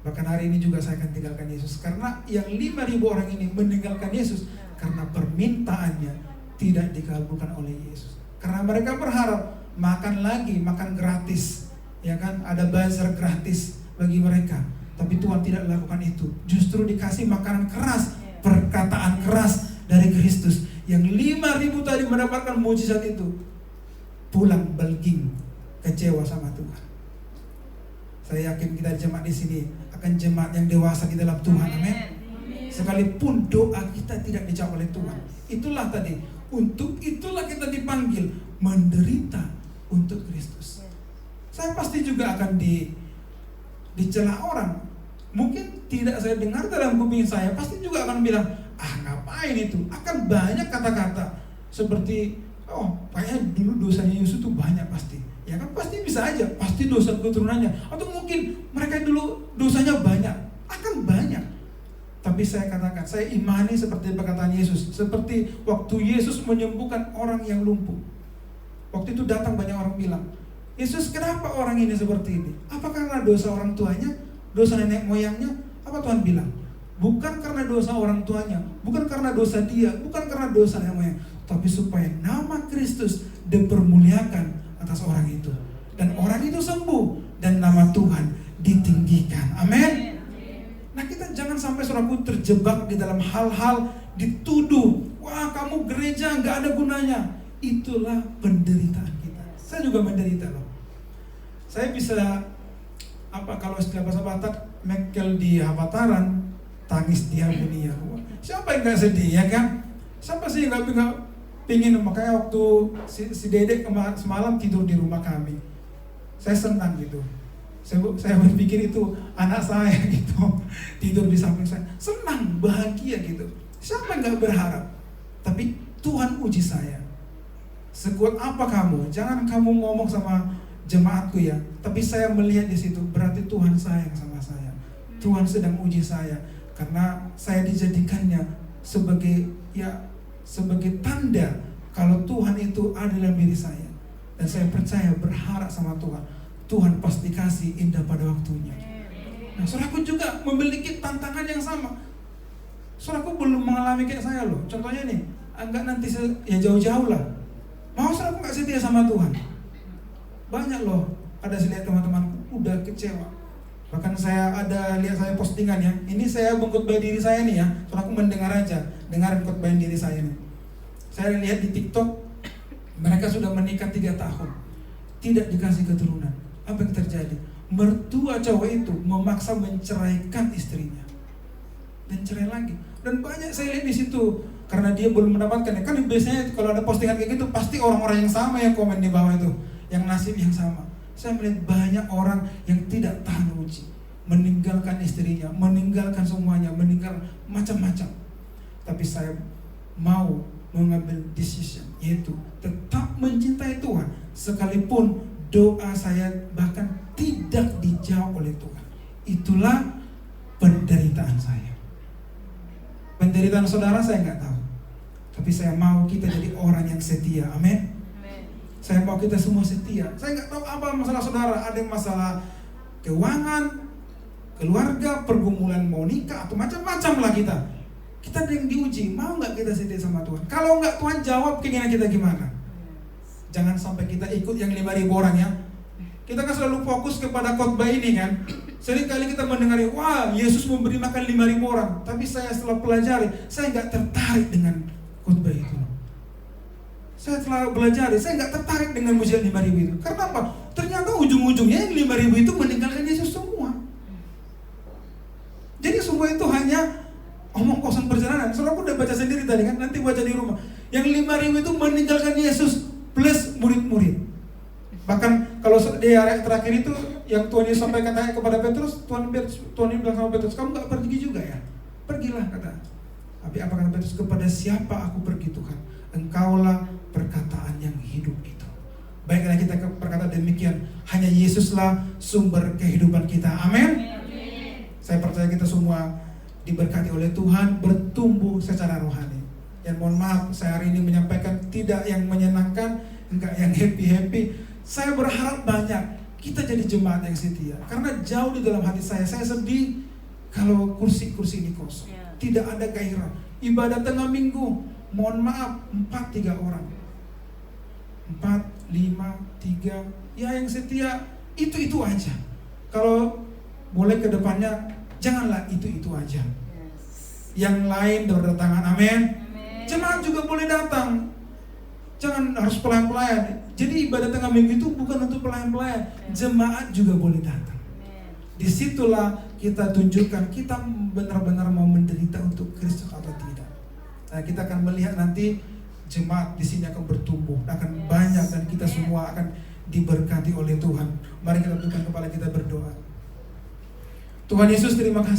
Bahkan hari ini juga saya akan tinggalkan Yesus. Karena yang 5.000 orang ini meninggalkan Yesus karena permintaannya tidak dikabulkan oleh Yesus. Karena mereka berharap makan lagi, makan gratis, ya kan? Ada bazar gratis bagi mereka. Tapi Tuhan tidak lakukan itu. Justru dikasih makanan keras, perkataan keras dari Kristus. Yang 5.000 tadi mendapatkan mujizat itu, pulang belging, kecewa sama Tuhan. Saya yakin kita jemaat di sini akan jemaat yang dewasa di dalam Tuhan, amin. Sekalipun doa kita tidak dijawab oleh Tuhan, itulah tadi, untuk itulah kita dipanggil menderita untuk Kristus. Saya pasti juga akan dicela orang. Mungkin tidak saya dengar dalam kuping saya, pasti juga akan bilang, ngapain itu? Akan banyak kata-kata seperti, kayaknya dulu dosanya Yusuf itu banyak pasti. Ya kan, pasti bisa aja, pasti dosa keturunannya. Atau mungkin mereka dulu dosanya banyak, akan banyak. Tapi saya katakan, saya imani seperti perkataan Yesus. Seperti waktu Yesus menyembuhkan orang yang lumpuh. Waktu itu datang banyak orang bilang, Yesus, kenapa orang ini seperti ini? Apa karena dosa orang tuanya? Dosa nenek moyangnya? Apa Tuhan bilang? Bukan karena dosa orang tuanya, bukan karena dosa dia, bukan karena dosa nenek moyang, tapi supaya nama Kristus dipermuliakan atas orang itu, dan orang itu sembuh, dan nama Tuhan ditinggikan, amin. Nah, kita jangan sampai saudaraku terjebak di dalam hal-hal dituduh, wah kamu gereja gak ada gunanya. Itulah penderitaan kita. Saya juga menderita loh. Saya bisa kalau setiap bahasa Batak mekel di Hapataran, tangis di Harmonia. Siapa yang gak sedih, ya kan? Siapa sih yang gak pingin? Makanya waktu si Dedek semalam tidur di rumah kami, saya senang gitu. Saya berpikir itu anak saya gitu, tidur di samping saya, senang, bahagia gitu. Siapa yang gak berharap? Tapi Tuhan uji saya. Sekuat apa kamu? Jangan kamu ngomong sama jemaatku ya. Tapi saya melihat di situ, berarti Tuhan sayang sama saya. Tuhan sedang uji saya, karena saya dijadikannya sebagai tanda kalau Tuhan itu ada dalam diri saya. Dan saya percaya, berharap sama Tuhan, Tuhan pasti kasih indah pada waktunya. Nah, saudaraku juga memiliki tantangan yang sama. Saudaraku belum mengalami kayak saya loh. Contohnya nih, enggak nanti jauh-jauh lah. Mau saudaraku gak setia sama Tuhan? Banyak loh, ada saya lihat teman-teman udah kecewa. Bahkan saya lihat saya postingan ya. Ini saya mengkhotbah diri saya nih ya. Saudaraku mendengar aja, dengarin khotbah diri saya nih. Saya lihat di TikTok, mereka sudah menikah 3 tahun, tidak dikasih keturunan. Apa yang terjadi? Mertua cowok itu memaksa menceraikan istrinya dan cerai lagi. Dan banyak saya lihat di situ, karena dia belum mendapatkan. Kan biasanya kalau ada postingan kayak gitu, pasti orang-orang yang sama yang komen di bawah itu, yang nasib yang sama. Saya melihat banyak orang yang tidak tahan uji, meninggalkan istrinya, meninggalkan semuanya, meninggalkan macam-macam. Tapi saya mau mengambil decision, yaitu tetap mencintai Tuhan, sekalipun doa saya bahkan tidak dijawab oleh Tuhan. Itulah penderitaan saya. Penderitaan saudara saya nggak tahu, tapi Tapi saya mau kita jadi orang yang setia. Amin. Amin. Saya mau kita semua setia. Saya nggak tahu apa masalah saudara. Ada yang masalah keuangan, keluarga, pergumulan mau nikah, atau macam-macam lah kita. Kita ada yang diuji. Mau nggak kita setia sama Tuhan? Kalau nggak, Tuhan jawab keinginan kita gimana. Jangan sampai kita ikut yang 5.000 orang ya. Kita kan selalu fokus kepada khotbah ini kan. Seringkali kita mendengar, wah Yesus memberi makan 5.000 orang. Tapi saya setelah pelajari, saya nggak tertarik dengan khotbah itu. Saya telah belajar, saya nggak tertarik dengan mujizat 5.000 itu. Karena apa? Ternyata ujung-ujungnya yang 5.000 itu meninggalkan Yesus semua. Jadi semua itu hanya omong kosong perjalanan. Soalnya aku udah baca sendiri tadi kan, nanti baca di rumah. Yang 5.000 itu meninggalkan Yesus plus murid-murid. Bahkan kalau di ayat terakhir itu yang Tuhan Yesus sampaikan kepada Petrus, Tuhan bilang sama Petrus, kamu nggak pergi juga ya? Pergilah, kata. Tapi apa kata Petrus? Kepada siapa aku pergi Tuhan? Engkaulah perkataan yang hidup itu. Baiklah kita berkata demikian, hanya Yesuslah sumber kehidupan kita. Amin. Saya percaya kita semua diberkati oleh Tuhan, bertumbuh secara rohani. Yang mohon maaf, saya hari ini menyampaikan tidak yang menyenangkan, enggak yang happy-happy. Saya berharap banyak kita jadi jemaat yang setia. Karena jauh di dalam hati saya sedih kalau kursi-kursi ini kosong. Tidak ada gairah. Ibadah tengah minggu, mohon maaf, 4-3 orang. 4, 5, 3. Ya yang setia itu aja. Kalau boleh ke depannya, janganlah itu aja. Yang lain berdatangan, amin. Jemaat juga boleh datang. Jangan harus pelayan-pelayan. Jadi ibadah tengah minggu itu bukan untuk pelayan-pelayan. Jemaat juga boleh datang. Disitulah kita tunjukkan kita benar-benar mau menderita untuk Kristus atau tidak. Nah, kita akan melihat nanti jemaat di sini akan bertumbuh, akan banyak, dan kita semua akan diberkati oleh Tuhan. Mari kita tundukkan kepala kita berdoa. Tuhan Yesus, terima kasih.